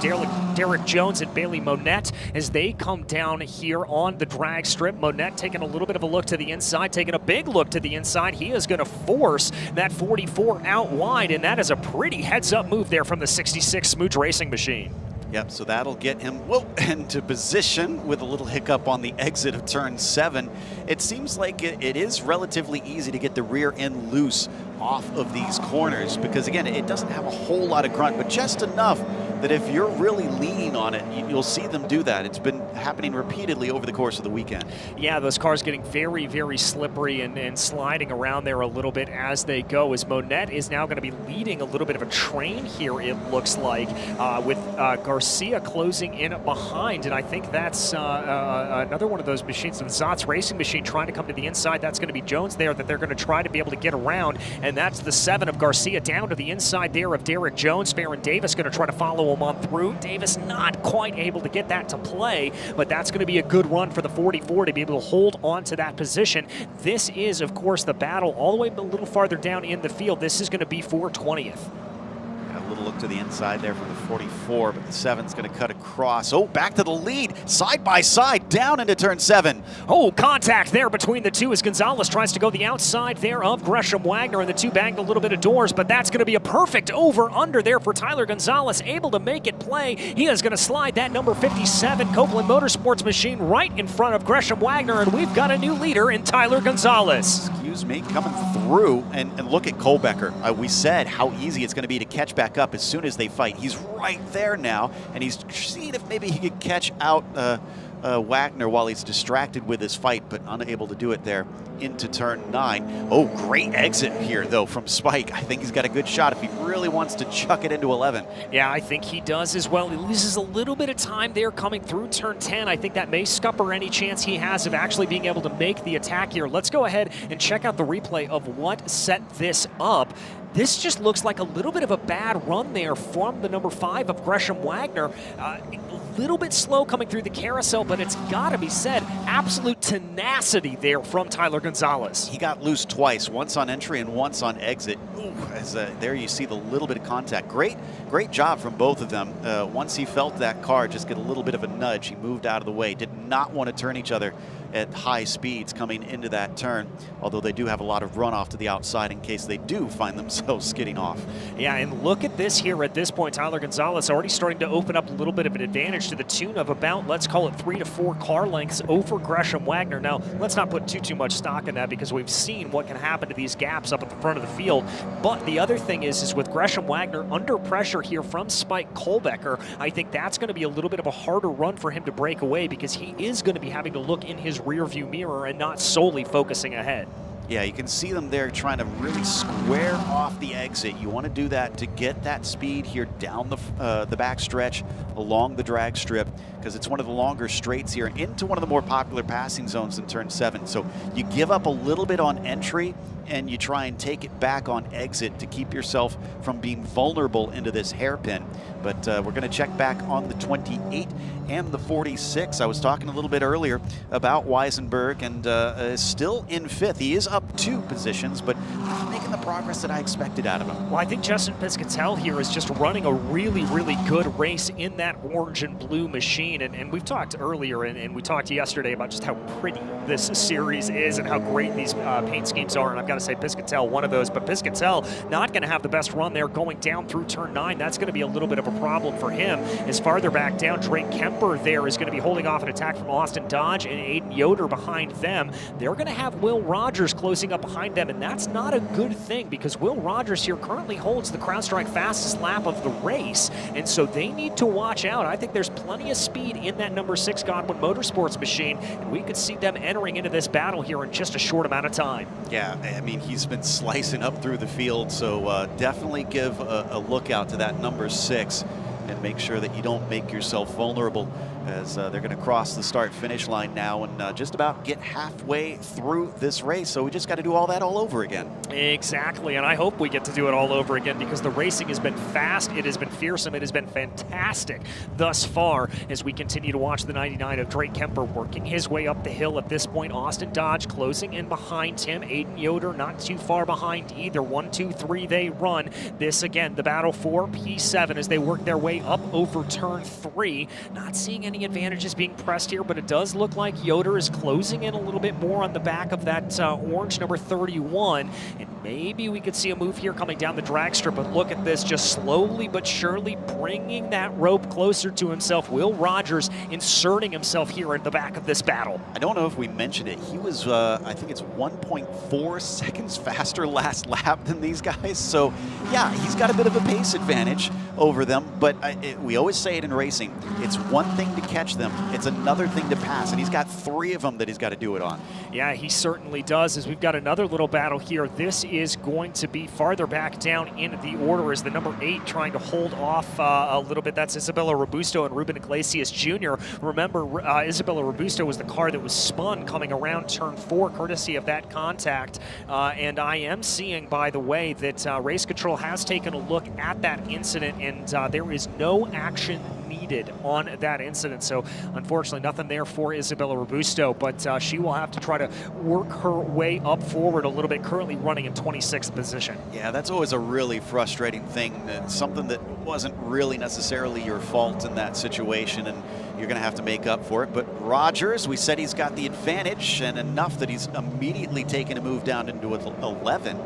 Derek Jones and Bailey Monette as they come down here on the drag strip. Monette taking a little bit of a look to the inside, taking a big look to the inside. He is going to force that 44 out wide, and that is a pretty heads-up move there from the 66 Smooch Racing machine. Yep, so that'll get him into position with a little hiccup on the exit of turn 7. It seems like it is relatively easy to get the rear end loose off of these corners because, again, it doesn't have a whole lot of grunt, but just enough that if you're really leaning on it, you'll see them do that. It's been happening repeatedly over the course of the weekend. Yeah, those cars getting very, very slippery and sliding around there a little bit as they go, as Monette is now going to be leading a little bit of a train here, it looks like, with Garcia closing in behind. And I think that's another one of those machines, the Zot's racing machine, trying to come to the inside. That's going to be Jones there that they're going to try to be able to get around. And that's the 7 of Garcia down to the inside there of Derek Jones. Farron Davis going to try to follow him on through. Davis not quite able to get that to play, but that's going to be a good run for the 44 to be able to hold on to that position. This is, of course, the battle all the way a little farther down in the field. This is going to be for 20th. A little look to the inside there from the 44, but the 7's going to cut across. Oh, back to the lead, side by side, down into turn 7. Oh, contact there between the two as Gonzalez tries to go the outside there of Gresham Wagner, and the two banged a little bit of doors, but that's going to be a perfect over-under there for Tyler Gonzalez, able to make it play. He is going to slide that number 57 Copeland Motorsports machine right in front of Gresham Wagner, and we've got a new leader in Tyler Gonzalez. Excuse me, coming through, and look at Kohlbecker. We said how easy it's going to be to catch back up as soon as they fight. He's right there now, and he's seeing if maybe he could catch out Wagner while he's distracted with his fight, but unable to do it there into turn 9. Oh, great exit here, though, from Spike. I think he's got a good shot if he really wants to chuck it into 11. Yeah, I think he does as well. He loses a little bit of time there coming through turn 10. I think that may scupper any chance he has of actually being able to make the attack here. Let's go ahead and check out the replay of what set this up. This just looks like a little bit of a bad run there from the number 5 of Gresham Wagner. A little bit slow coming through the carousel, but it's got to be said, absolute tenacity there from Tyler Gonzalez. He got loose twice, once on entry and once on exit. Ooh, as there you see the little bit of contact. Great job from both of them. Once he felt that car just get a little bit of a nudge, he moved out of the way. Did not want to turn each other at high speeds coming into that turn, although they do have a lot of runoff to the outside in case they do find themselves skidding off. Yeah, and look at this here at this point. Tyler Gonzalez already starting to open up a little bit of an advantage to the tune of about, let's call it 3 to 4 car lengths over Gresham Wagner. Now, let's not put too much stock in that because we've seen what can happen to these gaps up at the front of the field. But the other thing is with Gresham Wagner under pressure here from Spike Kohlbecker, I think that's going to be a little bit of a harder run for him to break away because he is going to be having to look in his rear view mirror and not solely focusing ahead. Yeah, you can see them there trying to really square off the exit. You want to do that to get that speed here down the back stretch along the drag strip because it's one of the longer straights here into one of the more popular passing zones in turn 7. So you give up a little bit on entry and you try and take it back on exit to keep yourself from being vulnerable into this hairpin. But we're going to check back on the 28 and the 46. I was talking a little bit earlier about Weisenberg and is still in 5th. He is up 2 positions, but not making the progress that I expected out of him. Well, I think Justin Piscatell here is just running a really, really good race in that orange and blue machine. And we've talked earlier and we talked yesterday about just how pretty this series is and how great these paint schemes are. And I've got to say Piscatell, one of those, but Piscatell not going to have the best run there going down through turn 9. That's going to be a little bit of a problem for him. As farther back down, Drake Kemper there is going to be holding off an attack from Austin Dodge and Aiden Yoder behind them. They're going to have Will Rogers closing up behind them, and that's not a good thing because Will Rogers here currently holds the CrowdStrike fastest lap of the race, and so they need to watch out. I think there's plenty of speed in that number 6 Godwin Motorsports machine, and we could see them entering into this battle here in just a short amount of time. Yeah, I mean, he's been slicing up through the field, so definitely give a look out to that number 6 and make sure that you don't make yourself vulnerable as they're going to cross the start-finish line now and just about get halfway through this race. So we just got to do all that all over again. Exactly, and I hope we get to do it all over again because the racing has been fast, it has been fearsome, it has been fantastic thus far as we continue to watch the 99 of Drake Kemper working his way up the hill at this point. Austin Dodge closing in behind him. Aiden Yoder not too far behind either. 1, 2, 3 they run. This again, the battle for P7 as they work their way up over turn 3. Not seeing any advantages being pressed here, but it does look like Yoder is closing in a little bit more on the back of that orange number 31, and maybe we could see a move here coming down the drag strip, but look at this, just slowly but surely bringing that rope closer to himself. Will Rogers inserting himself here at the back of this battle. I don't know if we mentioned it. He was, I think it's 1.4 seconds faster last lap than these guys. So, yeah, he's got a bit of a pace advantage over them, but we always say it in racing. It's one thing to catch them. It's another thing to pass, and he's got 3 of them that he's got to do it on. Yeah, he certainly does, as we've got another little battle here. This is going to be farther back down in the order as the number 8 trying to hold off a little bit. That's Isabella Robusto and Ruben Iglesias Jr. Remember, Isabella Robusto was the car that was spun coming around turn 4, courtesy of that contact. And I am seeing, by the way, that Race Control has taken a look at that incident, and there is no action needed on that incident. So unfortunately nothing there for Isabella Robusto, but she will have to try to work her way up forward a little bit, currently running in 26th position. Yeah, that's always a really frustrating thing. It's something that wasn't really necessarily your fault in that situation, and you're going to have to make up for it. But Rogers, we said he's got the advantage, and enough that he's immediately taken a move down into 11.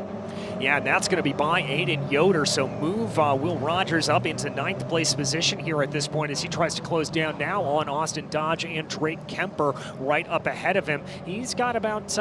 Yeah, and that's going to be by Aiden Yoder, so move Will Rogers up into 9th place position here at this point as he tries to close down now on Austin Dodge and Drake Kemper right up ahead of him. He's got about,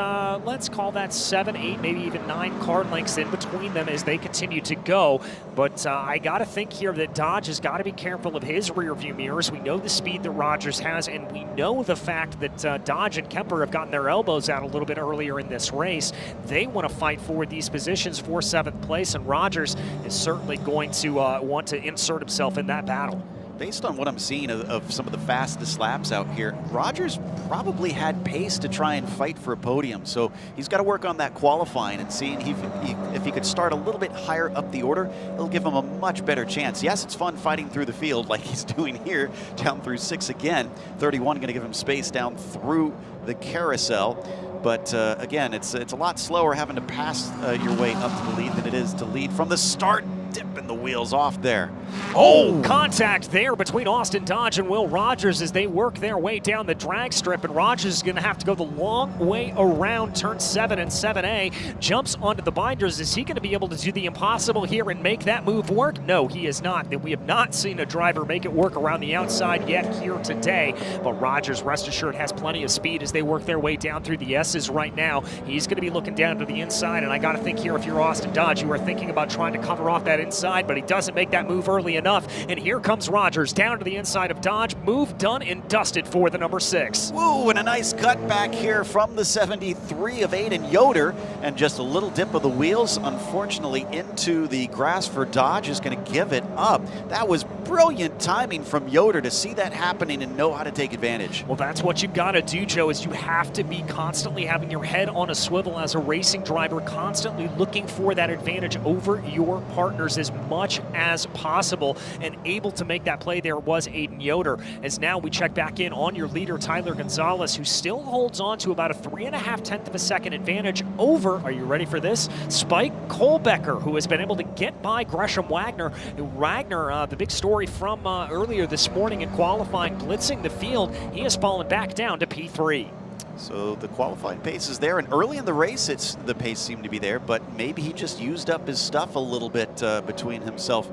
let's call that 7, 8, maybe even 9 car lengths in between them as they continue to go. But I got to think here that Dodge has got to be careful of his rear view mirrors. We know the speed that Rogers has, and we know the fact that Dodge and Kemper have gotten their elbows out a little bit earlier in this race. They want to fight for these positions for 7th place, and Rogers is certainly going to want to insert himself in that battle. Based on what I'm seeing of some of the fastest laps out here, Rogers probably had pace to try and fight for a podium. So he's got to work on that qualifying and seeing if he could start a little bit higher up the order, it'll give him a much better chance. Yes, it's fun fighting through the field like he's doing here, down through 6 again. 31 going to give him space down through the carousel. But again, it's a lot slower having to pass your way up to the lead than it is to lead from the start. Dipping the wheels off there. Oh, contact there between Austin Dodge and Will Rogers as they work their way down the drag strip, and Rogers is going to have to go the long way around turn 7 and 7A. Jumps onto the binders. Is he going to be able to do the impossible here and make that move work? No, he is not. We have not seen a driver make it work around the outside yet here today, but Rogers, rest assured, has plenty of speed as they work their way down through the S's right now. He's going to be looking down to the inside, and I got to think here, if you're Austin Dodge, you are thinking about trying to cover off that inside, but he doesn't make that move early enough. And here comes Rogers down to the inside of Dodge. Move done and dusted for the number 6. Woo, and a nice cut back here from the 73 of Aiden Yoder, and just a little dip of the wheels, unfortunately, into the grass for Dodge is going to give it up. That was brilliant timing from Yoder to see that happening and know how to take advantage. Well, that's what you've got to do, Joe, is you have to be constantly having your head on a swivel as a racing driver, constantly looking for that advantage over your partners as much as possible, and able to make that play there was Aiden Yoder. As now we check back in on your leader, Tyler Gonzalez, who still holds on to about a 3.5 of a second advantage over, are you ready for this, Spike Kohlbecker, who has been able to get by Gresham Wagner. Wagner, the big story from earlier this morning in qualifying, blitzing the field, he has fallen back down to P3. So the qualifying pace is there, and early in the race the pace seemed to be there, but maybe he just used up his stuff a little bit between himself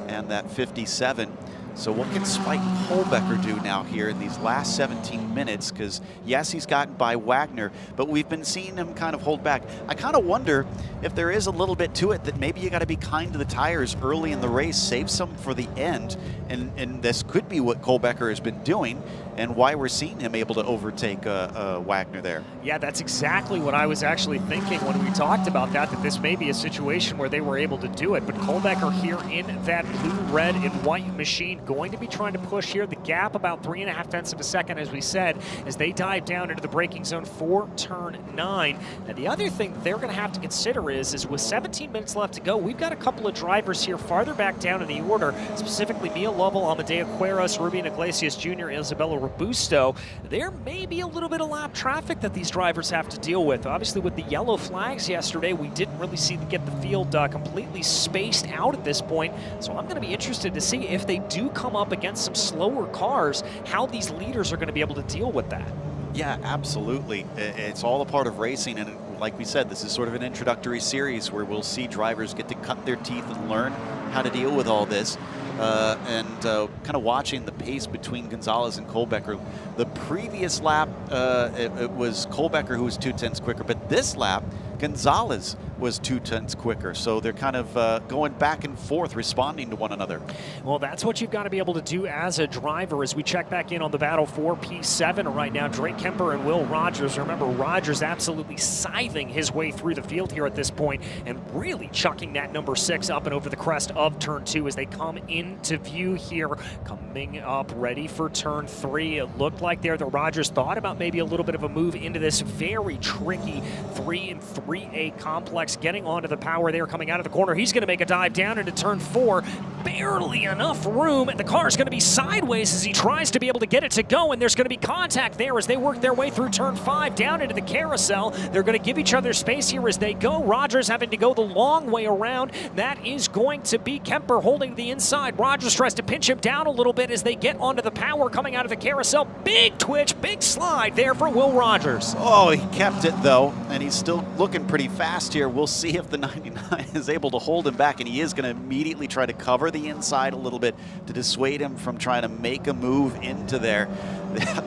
and that 57. So what can Spike Kohlbecker do now here in these last 17 minutes? Because yes, he's gotten by Wagner, but we've been seeing him kind of hold back. I kind of wonder if there is a little bit to it that maybe you got to be kind to the tires early in the race, save some for the end, and this could be what Kohlbecker has been doing and why we're seeing him able to overtake Wagner there. Yeah, that's exactly what I was actually thinking when we talked about that this may be a situation where they were able to do it. But Kohlbecker here in that blue, red, and white machine going to be trying to push here. The gap about 3.5 of a second, as we said, as they dive down into the braking zone for turn 9. And the other thing that they're going to have to consider is with 17 minutes left to go, we've got a couple of drivers here farther back down in the order, specifically Mia Lovell, Amadeo Cueros, Ruben Iglesias Jr., Isabella Robusto. There may be a little bit of lap traffic that these drivers have to deal with. Obviously, with the yellow flags yesterday, we didn't really see get the field completely spaced out at this point. So I'm going to be interested to see if they do come up against some slower cars, how these leaders are going to be able to deal with that. Yeah, absolutely. It's all a part of racing, and like we said, this is sort of an introductory series where we'll see drivers get to cut their teeth and learn how to deal with all this. Kind of watching the pace between Gonzalez and Kohlbecker. The previous lap, it was Kohlbecker who was 0.2 quicker, but this lap, Gonzalez was 2/10 quicker. So they're kind of going back and forth, responding to one another. Well, that's what you've got to be able to do as a driver. As we check back in on the battle for P7 right now, Drake Kemper and Will Rogers. Remember, Rogers absolutely scything his way through the field here at this point and really chucking that number 6 up and over the crest of turn 2 as they come into view here. Coming up ready for turn 3. It looked like there that Rogers thought about maybe a little bit of a move into this very tricky 3 and 3A complex, getting onto the power there coming out of the corner. He's going to make a dive down into turn 4. Barely enough room. The car is going to be sideways as he tries to be able to get it to go, and there's going to be contact there as they work their way through turn 5 down into the carousel. They're going to give each other space here as they go. Rogers having to go the long way around. That is going to be Kemper holding the inside. Rogers tries to pinch him down a little bit as they get onto the power coming out of the carousel. Big twitch, big slide there for Will Rogers. Oh, he kept it though, and he's still looking pretty fast here. We'll see if the 99 is able to hold him back, and he is going to immediately try to cover the inside a little bit to dissuade him from trying to make a move into there.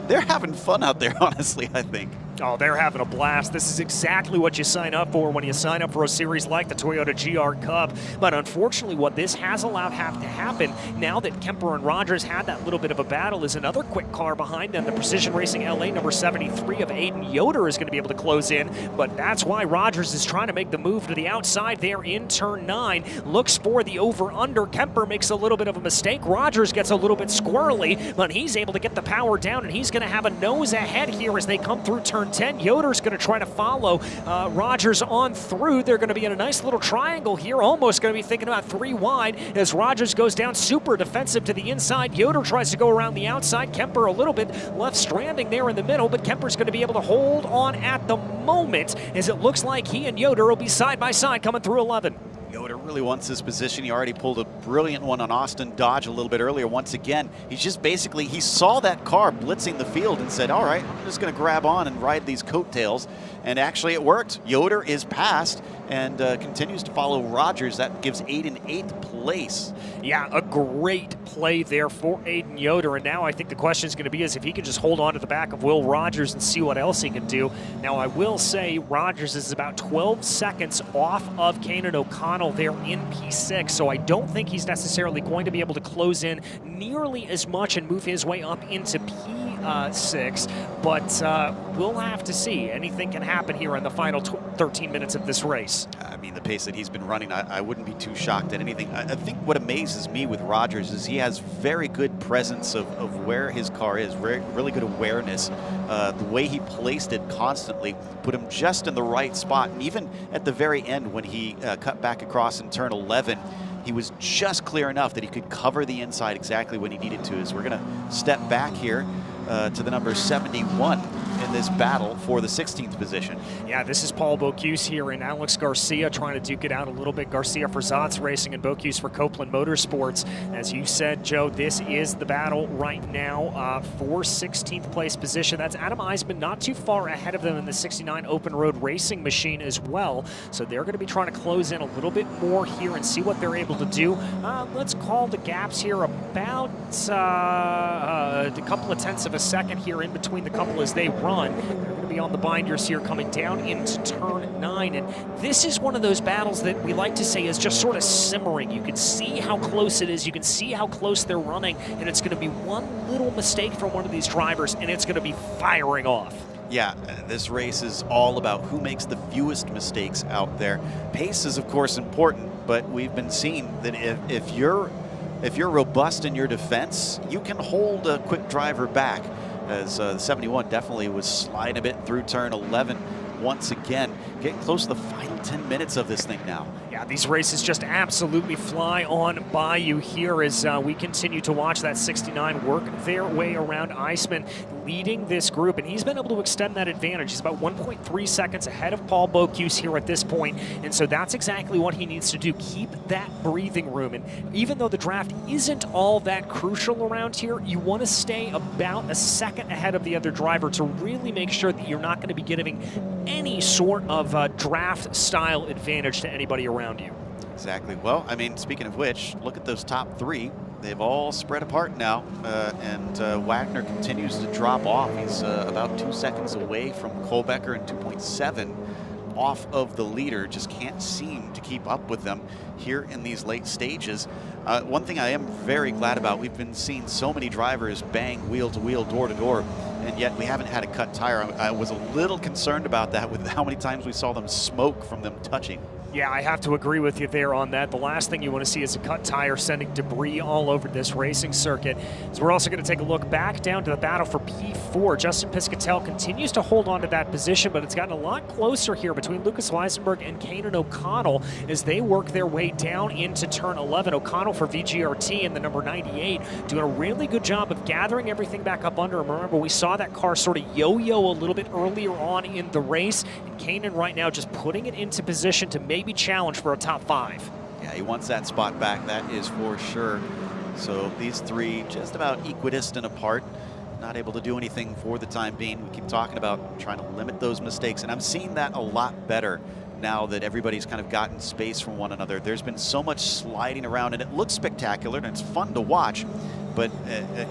They're having fun out there, honestly, I think. Oh, they're having a blast. This is exactly what you sign up for when you sign up for a series like the Toyota GR Cup. But unfortunately, what this has allowed to happen now that Kemper and Rogers had that little bit of a battle is another quick car behind them. The Precision Racing LA number 73 of Aiden Yoder is going to be able to close in. But that's why Rogers is trying to make the move to the outside there in turn 9. Looks for the over-under. Kemper makes a little bit of a mistake. Rogers gets a little bit squirrely, but he's able to get the power down, and he's going to have a nose ahead here as they come through turn 10. Yoder's going to try to follow Rogers on through. They're going to be in a nice little triangle here, almost going to be thinking about 3 wide as Rogers goes down super defensive to the inside. Yoder tries to go around the outside. Kemper a little bit left stranding there in the middle, but Kemper's going to be able to hold on at the moment as it looks like he and Yoder will be side by side coming through 11. Yoder really wants this position. He already pulled a brilliant one on Austin Dodge a little bit earlier. Once again, he's just basically, he saw that car blitzing the field and said, all right, I'm just going to grab on and ride these coattails. And actually it worked. Yoder is passed and continues to follow Rogers. That gives Aiden 8th place. Yeah, a great play there for Aiden Yoder. And now I think the question is going to be is if he can just hold on to the back of Will Rogers and see what else he can do. Now I will say Rogers is about 12 seconds off of Kanan O'Connell there in P6. So I don't think he's necessarily going to be able to close in nearly as much and move his way up into P6. But we'll have to see. Anything can happen here in the final 13 minutes of this race. I mean, the pace that he's been running, I wouldn't be too shocked at anything. I think what amazes me with Rogers is he has very good presence of where his car is, really good awareness. The way he placed it constantly put him just in the right spot. And even at the very end when he cut back across in turn 11, he was just clear enough that he could cover the inside exactly when he needed to. So we're going to step back here to the number 71 in this battle for the 16th position. Yeah, this is Paul Bocuse here and Alex Garcia trying to duke it out a little bit. Garcia for Zotz Racing and Bocuse for Copeland Motorsports. As you said, Joe, this is the battle right now for 16th place position. That's Adam Eisman not too far ahead of them in the 69 Open Road Racing machine as well. So they're going to be trying to close in a little bit more here and see what they're able to do. Let's call the gaps here about a couple of tenths of a second here in between the couple as they run. They're going to be on the binders here coming down into turn 9. And this is one of those battles that we like to say is just sort of simmering. You can see how close it is. You can see how close they're running. And it's going to be one little mistake from one of these drivers, and it's going to be firing off. Yeah, this race is all about who makes the fewest mistakes out there. Pace is, of course, important, but we've been seeing that if you're robust in your defense, you can hold a quick driver back. As the 71 definitely was sliding a bit through turn 11 once again. Getting close to the final 10 minutes of this thing now. Yeah, these races just absolutely fly on by you here as we continue to watch that 69 work their way around. Eisman leading this group, and he's been able to extend that advantage. He's about 1.3 seconds ahead of Paul Bocuse here at this point, and so that's exactly what he needs to do. Keep that breathing room, and even though the draft isn't all that crucial around here, you want to stay about a second ahead of the other driver to really make sure that you're not going to be giving any sort of draft-style advantage to anybody around you. Exactly. Well, I mean, speaking of which, look at those top 3. They've all spread apart now, and Wagner continues to drop off. He's about 2 seconds away from Kohlbecker and 2.7 off of the leader, just can't seem to keep up with them here in these late stages. One thing I am very glad about, we've been seeing so many drivers bang wheel to wheel, door to door, and yet we haven't had a cut tire. I was a little concerned about that with how many times we saw them smoke from them touching. Yeah, I have to agree with you there on that. The last thing you want to see is a cut tire sending debris all over this racing circuit. So we're also going to take a look back down to the battle for P4. Justin Piscatell continues to hold on to that position, but it's gotten a lot closer here between Lucas Weisenberg and Kanan O'Connell as they work their way down into turn 11. O'Connell for VGRT in the number 98 doing a really good job of gathering everything back up under him. Remember, we saw that car sort of yo-yo a little bit earlier on in the race, and Kanan right now just putting it into position to maybe challenge for a top 5. Yeah, he wants that spot back, that is for sure. So these three just about equidistant apart, not able to do anything for the time being. We keep talking about trying to limit those mistakes, and I'm seeing that a lot better now that everybody's kind of gotten space from one another. There's been so much sliding around, and it looks spectacular, and it's fun to watch, but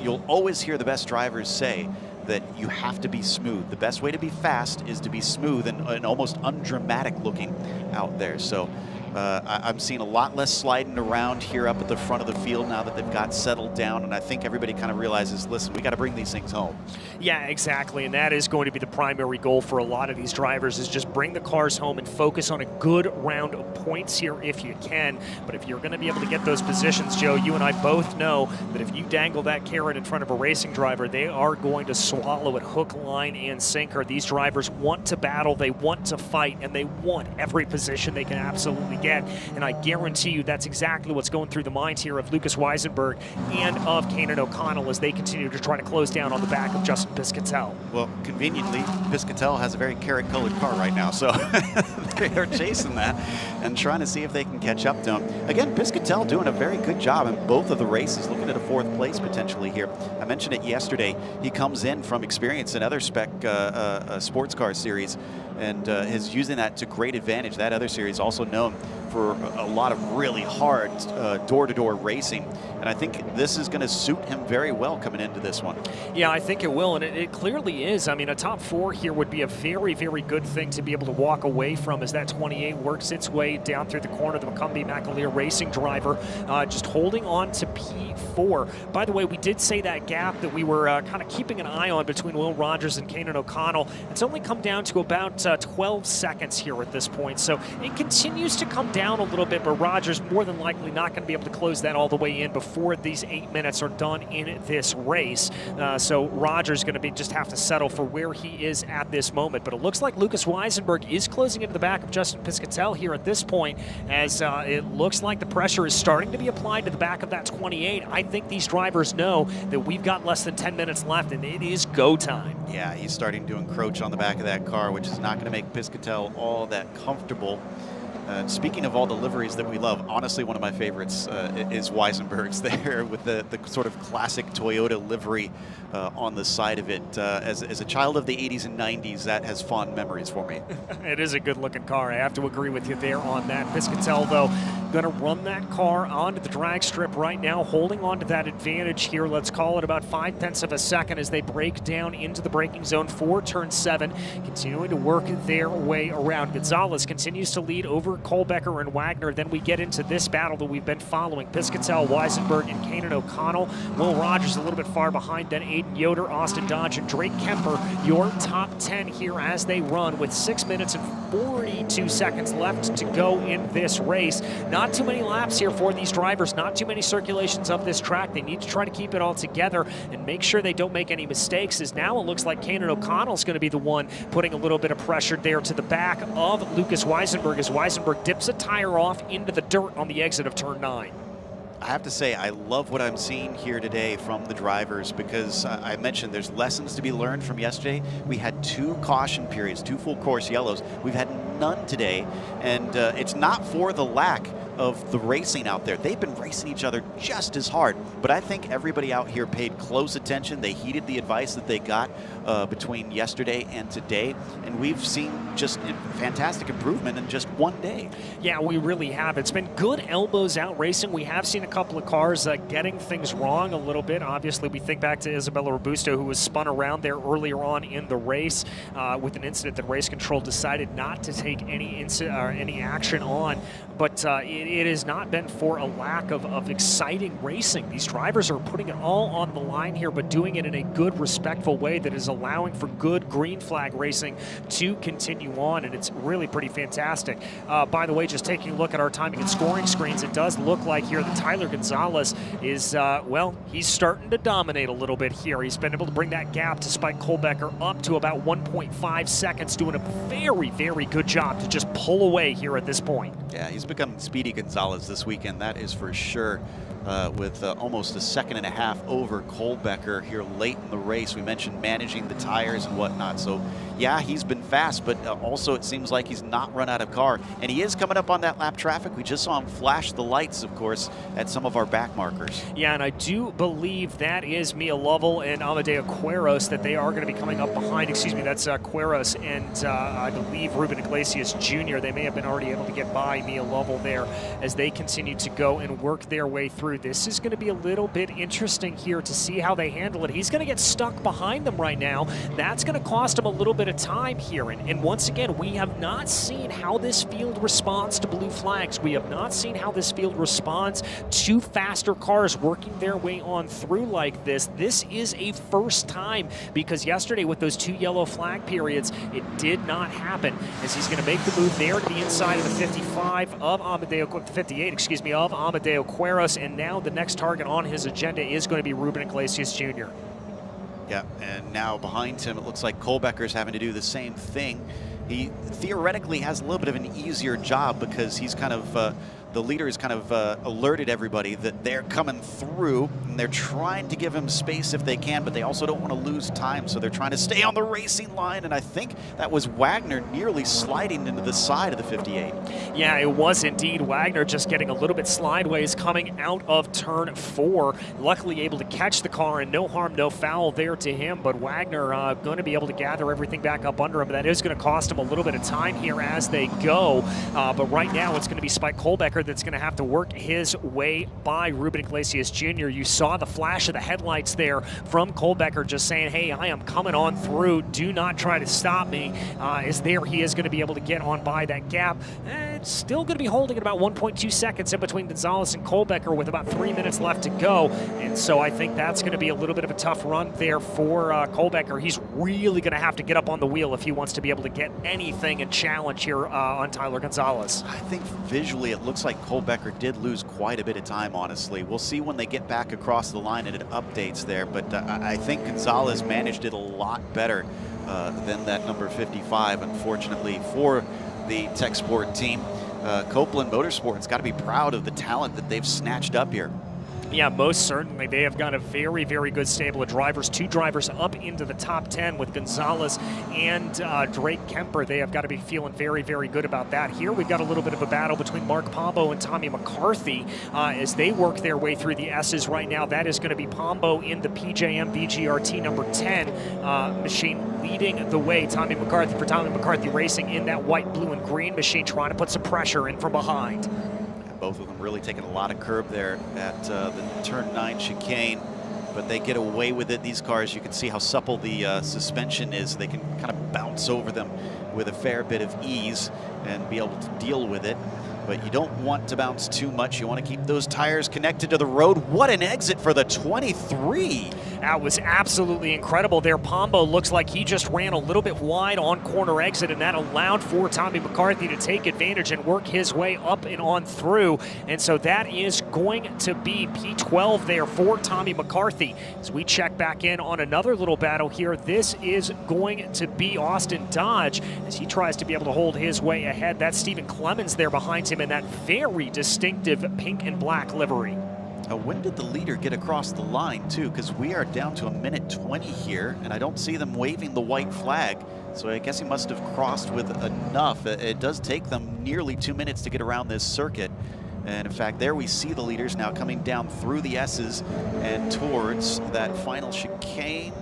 you'll always hear the best drivers say that you have to be smooth. The best way to be fast is to be smooth and almost undramatic looking out there. So I'm seeing a lot less sliding around here up at the front of the field now that they've got settled down, and I think everybody kind of realizes, listen, we got to bring these things home. Yeah, exactly, and that is going to be the primary goal for a lot of these drivers, is just bring the cars home and focus on a good round of points here if you can. But if you're going to be able to get those positions, Joe, you and I both know that if you dangle that carrot in front of a racing driver, they are going to swallow it hook, line, and sinker. These drivers want to battle, they want to fight, and they want every position they can absolutely get. And I guarantee you that's exactly what's going through the minds here of Lucas Weisenberg and of Kanan O'Connell as they continue to try to close down on the back of Justin Piscatell. Well, conveniently, Piscatell has a very carrot-colored car right now, so they are chasing that and trying to see if they can catch up to him. Again, Piscatell doing a very good job in both of the races, looking at a 4th place potentially here. I mentioned it yesterday. He comes in from experience in other spec sports car series and is using that to great advantage. That other series also known for a lot of really hard door-to-door racing, and I think this is going to suit him very well coming into this one. Yeah, I think it will, and it clearly is. I mean, a top 4 here would be a very, very good thing to be able to walk away from as that 28 works its way down through the corner. The McCumbee McAleer racing driver just holding on to P4. By the way, we did say that gap that we were kind of keeping an eye on between Will Rogers and Kanan O'Connell. It's only come down to about 12 seconds here at this point, so it continues to come down a little bit, but Rogers more than likely not going to be able to close that all the way in before these 8 minutes are done in this race. So Rogers going to just have to settle for where he is at this moment. But it looks like Lucas Weisenberg is closing into the back of Justin Piscatell here at this point, as it looks like the pressure is starting to be applied to the back of that 28. I think these drivers know that we've got less than 10 minutes left, and it is go time. Yeah, he's starting to encroach on the back of that car, which is not going to make Piscatell all that comfortable. Speaking of all the liveries that we love, honestly, one of my favorites is Weisenberg's there with the sort of classic Toyota livery on the side of it. As a child of the 80s and 90s, that has fond memories for me. It is a good-looking car. I have to agree with you there on that. Piscatell, though, going to run that car onto the drag strip right now, holding on to that advantage here. Let's call it about 0.5 of a second as they break down into the braking zone for turn 7, continuing to work their way around. Gonzalez continues to lead over Kohlbecker and Wagner. Then we get into this battle that we've been following. Piscatell, Weisenberg, and Kanan O'Connell. Will Rogers a little bit far behind. Then Aiden Yoder, Austin Dodge, and Drake Kemper. Your top 10 here as they run with 6 minutes and 42 seconds left to go in this race. Not too many laps here for these drivers. Not too many circulations of this track. They need to try to keep it all together and make sure they don't make any mistakes, as now it looks like Kanan O'Connell's going to be the one putting a little bit of pressure there to the back of Lucas Weisenberg, as Weisenberg dips a tire off into the dirt on the exit of turn 9. I have to say, I love what I'm seeing here today from the drivers, because I mentioned there's lessons to be learned from yesterday. We had 2 caution periods, 2 full course yellows. We've had none today, and it's not for the lack of the racing out there. They've been racing each other just as hard, but I think everybody out here paid close attention. They heeded the advice that they got between yesterday and today, and we've seen just fantastic improvement in just one day. Yeah, we really have. It's been good elbows out racing. We have seen a couple of cars getting things wrong a little bit. Obviously, we think back to Isabella Robusto, who was spun around there earlier on in the race with an incident that race control decided not to take any action on. But it has not been for a lack of exciting racing. These drivers are putting it all on the line here, but doing it in a good, respectful way that is allowing for good green flag racing to continue on, and it's really pretty fantastic. By the way, just taking a look at our timing and scoring screens, it does look like here that Tyler Gonzalez is, well, he's starting to dominate a little bit here. He's been able to bring that gap to Spike Kohlbecker up to about 1.5 seconds, doing a very, very good job to just pull away here at this point. Yeah, he's become Speedy Gonzalez this weekend, that is for sure. With almost a second and a half over Kohlbecker here late in the race. We mentioned managing the tires and whatnot. So, yeah, he's been fast, but also it seems like he's not run out of car. And he is coming up on that lap traffic. We just saw him flash the lights, of course, at some of our back markers. Yeah, and I do believe that is Mia Lovell and Amadeo Quiros that they are going to be coming up behind. Excuse me, that's Quiros and I believe Ruben Iglesias Jr. They may have been already able to get by Mia Lovell there as they continue to go and work their way through. This is going to be a little bit interesting here to see how they handle it. He's going to get stuck behind them right now. That's going to cost him a little bit of time here. And once again, we have not seen how this field responds to blue flags. We have not seen how this field responds to faster cars working their way on through like this. This is a first time because yesterday with those 2 yellow flag periods, it did not happen as he's going to make the move there to the inside of the 55 of Amadeo, 58, excuse me, of Amadeo Quiros, and now the next target on his agenda is going to be Ruben Iglesias Jr. Yeah, and now behind him, it looks like Kohlbecker's having to do the same thing. He theoretically has a little bit of an easier job because he's kind of, the leader has kind of alerted everybody that they're coming through, and they're trying to give him space if they can, but they also don't want to lose time, so they're trying to stay on the racing line, and I think that was Wagner nearly sliding into the side of the 58. Yeah, it was indeed Wagner just getting a little bit slideways coming out of turn 4. Luckily able to catch the car, and no harm, no foul there to him, but Wagner going to be able to gather everything back up under him. That is going to cost him a little bit of time here as they go, but right now it's going to be Spike Kohlbecker that's going to have to work his way by Ruben Iglesias Jr. You saw the flash of the headlights there from Kohlbecker just saying, hey, I am coming on through. Do not try to stop me. As there he is going to be able to get on by that gap. It's still going to be holding at about 1.2 seconds in between Gonzalez and Kohlbecker with about 3 minutes left to go. And so I think that's going to be a little bit of a tough run there for Kohlbecker. He's really going to have to get up on the wheel if he wants to be able to get anything and challenge here on Tyler Gonzalez. I think visually it looks like Kohlbecker did lose quite a bit of time, honestly. We'll see when they get back across the line and it updates there, but I think Gonzalez managed it a lot better than that number 55, unfortunately, for the Tech Sport team. Copeland Motorsports got to be proud of the talent that they've snatched up here. Yeah, most certainly. They have got a very, very good stable of drivers. 2 drivers up into the top 10 with Gonzalez and Drake Kemper. They have got to be feeling very, very good about that. Here we've got a little bit of a battle between Mark Pombo and Tommy McCarthy as they work their way through the S's right now. That is going to be Pombo in the PJM BGRT number 10 machine leading the way. Tommy McCarthy for Tommy McCarthy Racing in that white, blue, and green machine trying to put some pressure in from behind. Both of them really taking a lot of curb there at the turn 9 chicane, but they get away with it. These cars, you can see how supple the suspension is. They can kind of bounce over them with a fair bit of ease and be able to deal with it. But you don't want to bounce too much. You want to keep those tires connected to the road. What an exit for the 23. That was absolutely incredible there. Pombo looks like he just ran a little bit wide on corner exit, and that allowed for Tommy McCarthy to take advantage and work his way up and on through. And so that is going to be P12 there for Tommy McCarthy. As we check back in on another little battle here, this is going to be Austin Dodge as he tries to be able to hold his way ahead. That's Stephen Clemens there behind him in that very distinctive pink and black livery. When did the leader get across the line, too? Because we are down to a minute 20 here, and I don't see them waving the white flag. So I guess he must have crossed with enough. It does take them nearly 2 minutes to get around this circuit. And in fact, there we see the leaders now coming down through the S's and towards that final chicane.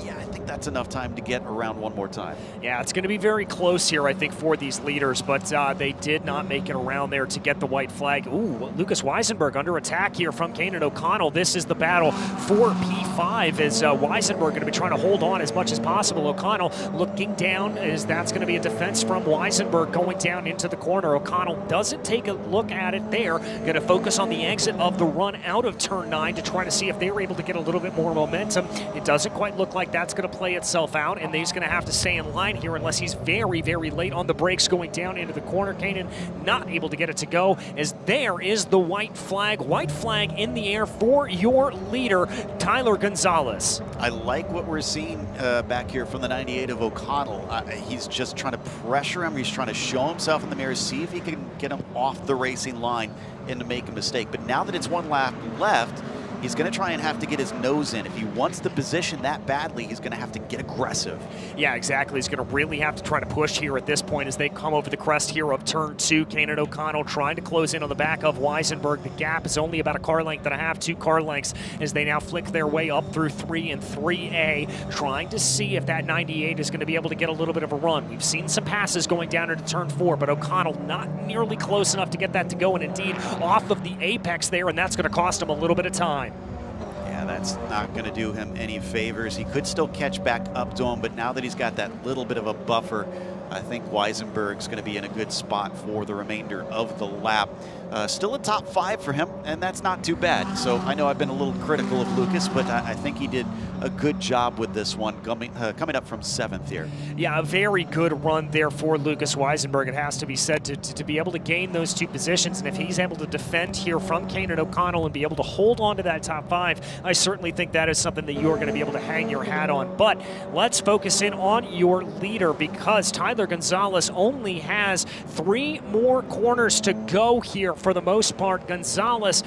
Yeah, I think that's enough time to get around one more time. Yeah, it's going to be very close here, I think, for these leaders, but they did not make it around there to get the white flag. Ooh, Lucas Weisenberg under attack here from Kanan O'Connell. This is the battle for P5 as Weisenberg going to be trying to hold on as much as possible. O'Connell looking down as that's going to be a defense from Weisenberg going down into the corner. O'Connell doesn't take a look at it there. Going to focus on the exit of the run out of turn 9 to try to see if they were able to get a little bit more momentum. It doesn't quite look like that's going to play itself out, and he's going to have to stay in line here unless he's very, very late on the brakes going down into the corner. Kanan not able to get it to go as there is the white flag. White flag in the air for your leader, Tyler Gonzalez. I like what we're seeing back here from the 98 of O'Connell. He's just trying to pressure him. He's trying to show himself in the mirror, see if he can get him off the racing line and to make a mistake. But now that it's one lap left, he's going to try and have to get his nose in. If he wants the position that badly, he's going to have to get aggressive. Yeah, exactly. He's going to really have to try to push here at this point as they come over the crest here of turn 2. Kanan O'Connell trying to close in on the back of Weisenberg. The gap is only about a car length and a half, 2 car lengths, as they now flick their way up through 3 and 3A, trying to see if that 98 is going to be able to get a little bit of a run. We've seen some passes going down into turn 4, but O'Connell not nearly close enough to get that to go, and indeed off of the apex there, and that's going to cost him a little bit of time. Yeah, that's not going to do him any favors. He could still catch back up to him, but now that he's got that little bit of a buffer, I think Weisenberg's going to be in a good spot for the remainder of the lap. Still a top 5 for him, and that's not too bad. So I know I've been a little critical of Lucas, but I think he did a good job with this one, coming up from 7th here. Yeah, a very good run there for Lucas Weisenberg, it has to be said, to be able to gain those 2 positions. And if he's able to defend here from Kanan O'Connell and be able to hold on to that top 5, I certainly think that is something that you're going to be able to hang your hat on. But let's focus in on your leader, because Tyler Gonzalez only has 3 more corners to go here for the most part. Gonzalez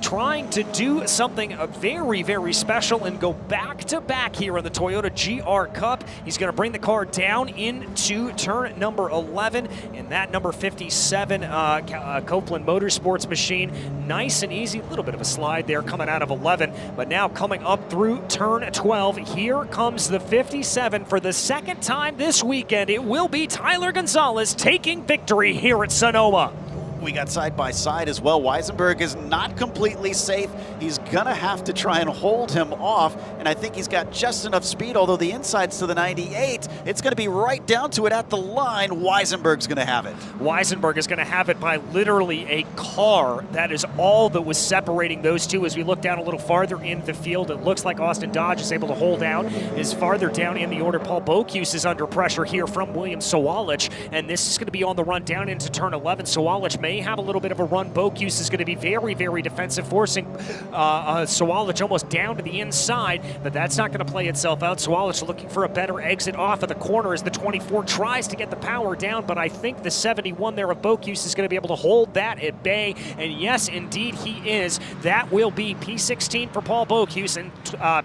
trying to do something very, very special and go back-to-back here in the Toyota GR Cup. He's going to bring the car down into turn number 11 in that number 57 Copeland Motorsports machine. Nice and easy, a little bit of a slide there coming out of 11, but now coming up through turn 12, here comes the 57 for the second time this weekend. It will be Tyler Gonzalez taking victory here at Sonoma. We got side by side as well. Weisenberg is not completely safe. He's gonna have to try and hold him off, and I think he's got just enough speed, although the inside's to the 98. It's gonna be right down to it at the line. Weisenberg's gonna have it. Weisenberg is gonna have it by literally a car. That is all that was separating those two. As we look down a little farther in the field, it looks like Austin Dodge is able to hold down. Is farther down in the order, Paul Bocuse is under pressure here from William Sawalich, and this is gonna be on the run down into turn 11. Sawalich may have a little bit of a run. Bocuse is going to be very, very defensive, forcing Sawalich almost down to the inside, but that's not going to play itself out. Sawalich looking for a better exit off of the corner as the 24 tries to get the power down, but I think the 71 there of Bocuse is going to be able to hold that at bay, and yes, indeed he is. That will be P16 for Paul Bocuse and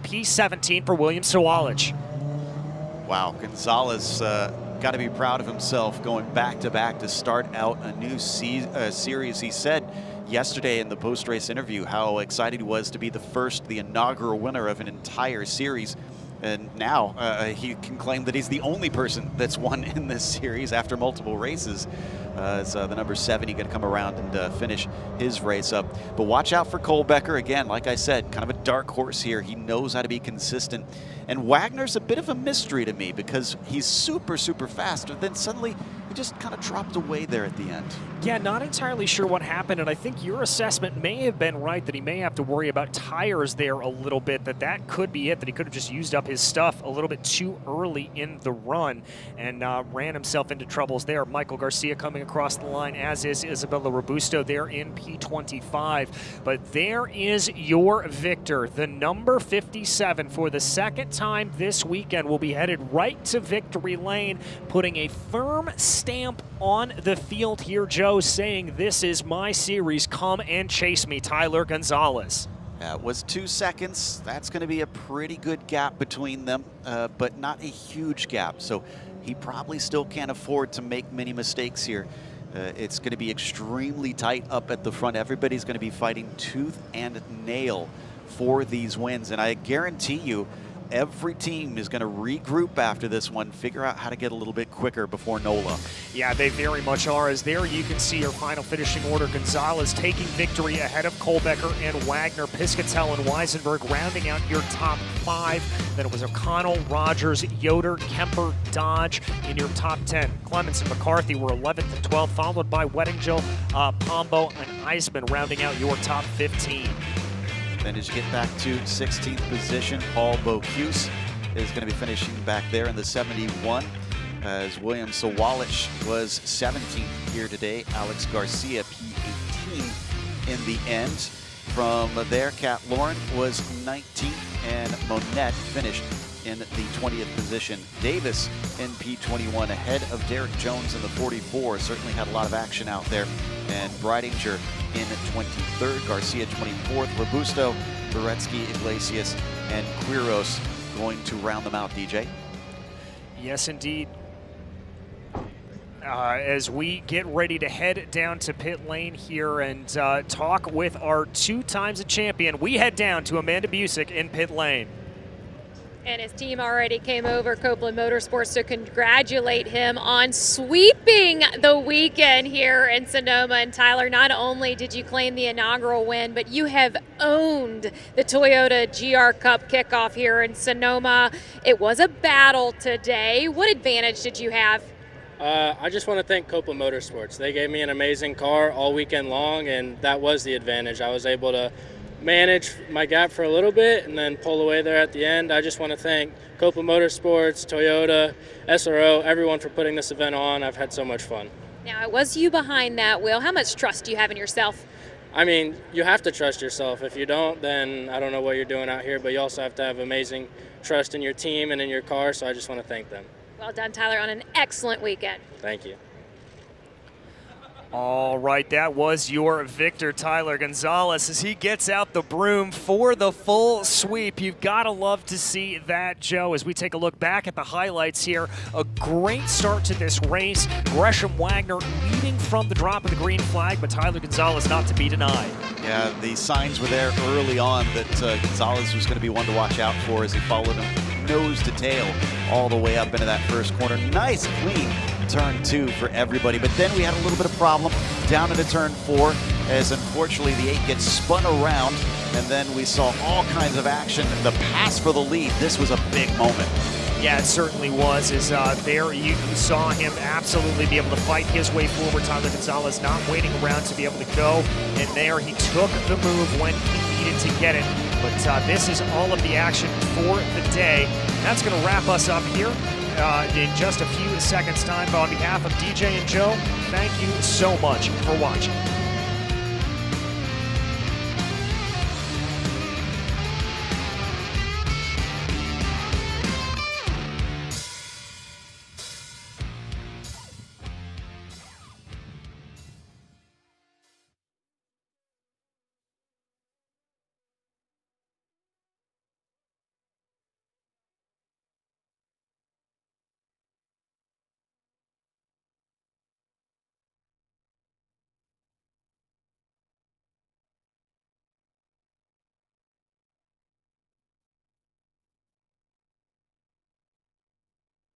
P17 for William Sawalich. Wow, Gonzalez got to be proud of himself going back-to-back to start out a new series. He said yesterday in the post-race interview how excited he was to be the inaugural winner of an entire series. And now he can claim that he's the only person that's won in this series after multiple races. It's the number 70 going to come around and finish his race up. But watch out for Cole Becker. Again, like I said, kind of a dark horse here. He knows how to be consistent. And Wagner's a bit of a mystery to me because he's super, super fast. But then suddenly he just kind of dropped away there at the end. Yeah, not entirely sure what happened, and I think your assessment may have been right that he may have to worry about tires there a little bit, that could be it, that he could have just used up his stuff a little bit too early in the run and ran himself into troubles there. Michael Garcia coming across the line, as is Isabella Robusto there in P25. But there is your victor, the number 57 for the second time this weekend will be headed right to victory lane, putting a firm stamp on the field here, Joe, saying this is my series, come and chase me, Tyler Gonzalez. It was 2 seconds. That's going to be a pretty good gap between them, but not a huge gap. So he probably still can't afford to make many mistakes here. It's going to be extremely tight up at the front. Everybody's going to be fighting tooth and nail for these wins. And I guarantee you, every team is going to regroup after this one, figure out how to get a little bit quicker before NOLA. Yeah, they very much are. As there you can see your final finishing order. Gonzalez taking victory ahead of Kohlbecker and Wagner, Piscatell and Weisenberg rounding out your top 5. Then it was O'Connell, Rogers, Yoder, Kemper, Dodge in your top 10. Clemens and McCarthy were 11th and 12th, followed by Weddinggill, Pombo, and Eisman rounding out your top 15. Then as you get back to 16th position, Paul Bocuse is going to be finishing back there in the 71. As William Sawalich was 17th here today. Alex Garcia, P18 in the end. From there, Kat Lauren was 19th, and Monette finished in the 20th position. Davis in P21 ahead of Derek Jones in the 44. Certainly had a lot of action out there. And Breidinger in 23rd, Garcia 24th, Robusto, Beretsky, Iglesias, and Quiros going to round them out, DJ. Yes, indeed. As we get ready to head down to pit lane here and talk with our 2 times a champion, we head down to Amanda Busick in pit lane. And his team already came over, Copeland Motorsports, to congratulate him on sweeping the weekend here in Sonoma. And Tyler, not only did you claim the inaugural win, but you have owned the Toyota GR Cup kickoff here in Sonoma. It was a battle today. What advantage did you have? I just want to thank Copeland Motorsports. They gave me an amazing car all weekend long, and that was the advantage. I was able to manage my gap for a little bit and then pull away there at the end. I just want to thank Copeland Motorsports, Toyota, SRO, everyone for putting this event on. I've had so much fun. Now, it was you behind that wheel. How much trust do you have in yourself? I mean, you have to trust yourself. If you don't, then I don't know what you're doing out here, but you also have to have amazing trust in your team and in your car, so I just want to thank them. Well done, Tyler, on an excellent weekend. Thank you. All right, that was your victor, Tyler Gonzalez, as he gets out the broom for the full sweep. You've got to love to see that, Joe, as we take a look back at the highlights here. A great start to this race. Gresham Wagner leading from the drop of the green flag, but Tyler Gonzalez not to be denied. Yeah, the signs were there early on that Gonzalez was going to be one to watch out for as he followed him nose to tail all the way up into that first corner. Nice, clean turn 2 for everybody, but then we had a little bit of problem down into turn 4 as unfortunately the 8 gets spun around, and then we saw all kinds of action. The pass for the lead, this was a big moment. Yeah, it certainly was. As there you saw him absolutely be able to fight his way forward. Tyler Gonzalez not waiting around to be able to go, and there he took the move when he needed to get it. But this is all of the action for the day. That's going to wrap us up here in just a few seconds' time. But on behalf of DJ and Joe, thank you so much for watching.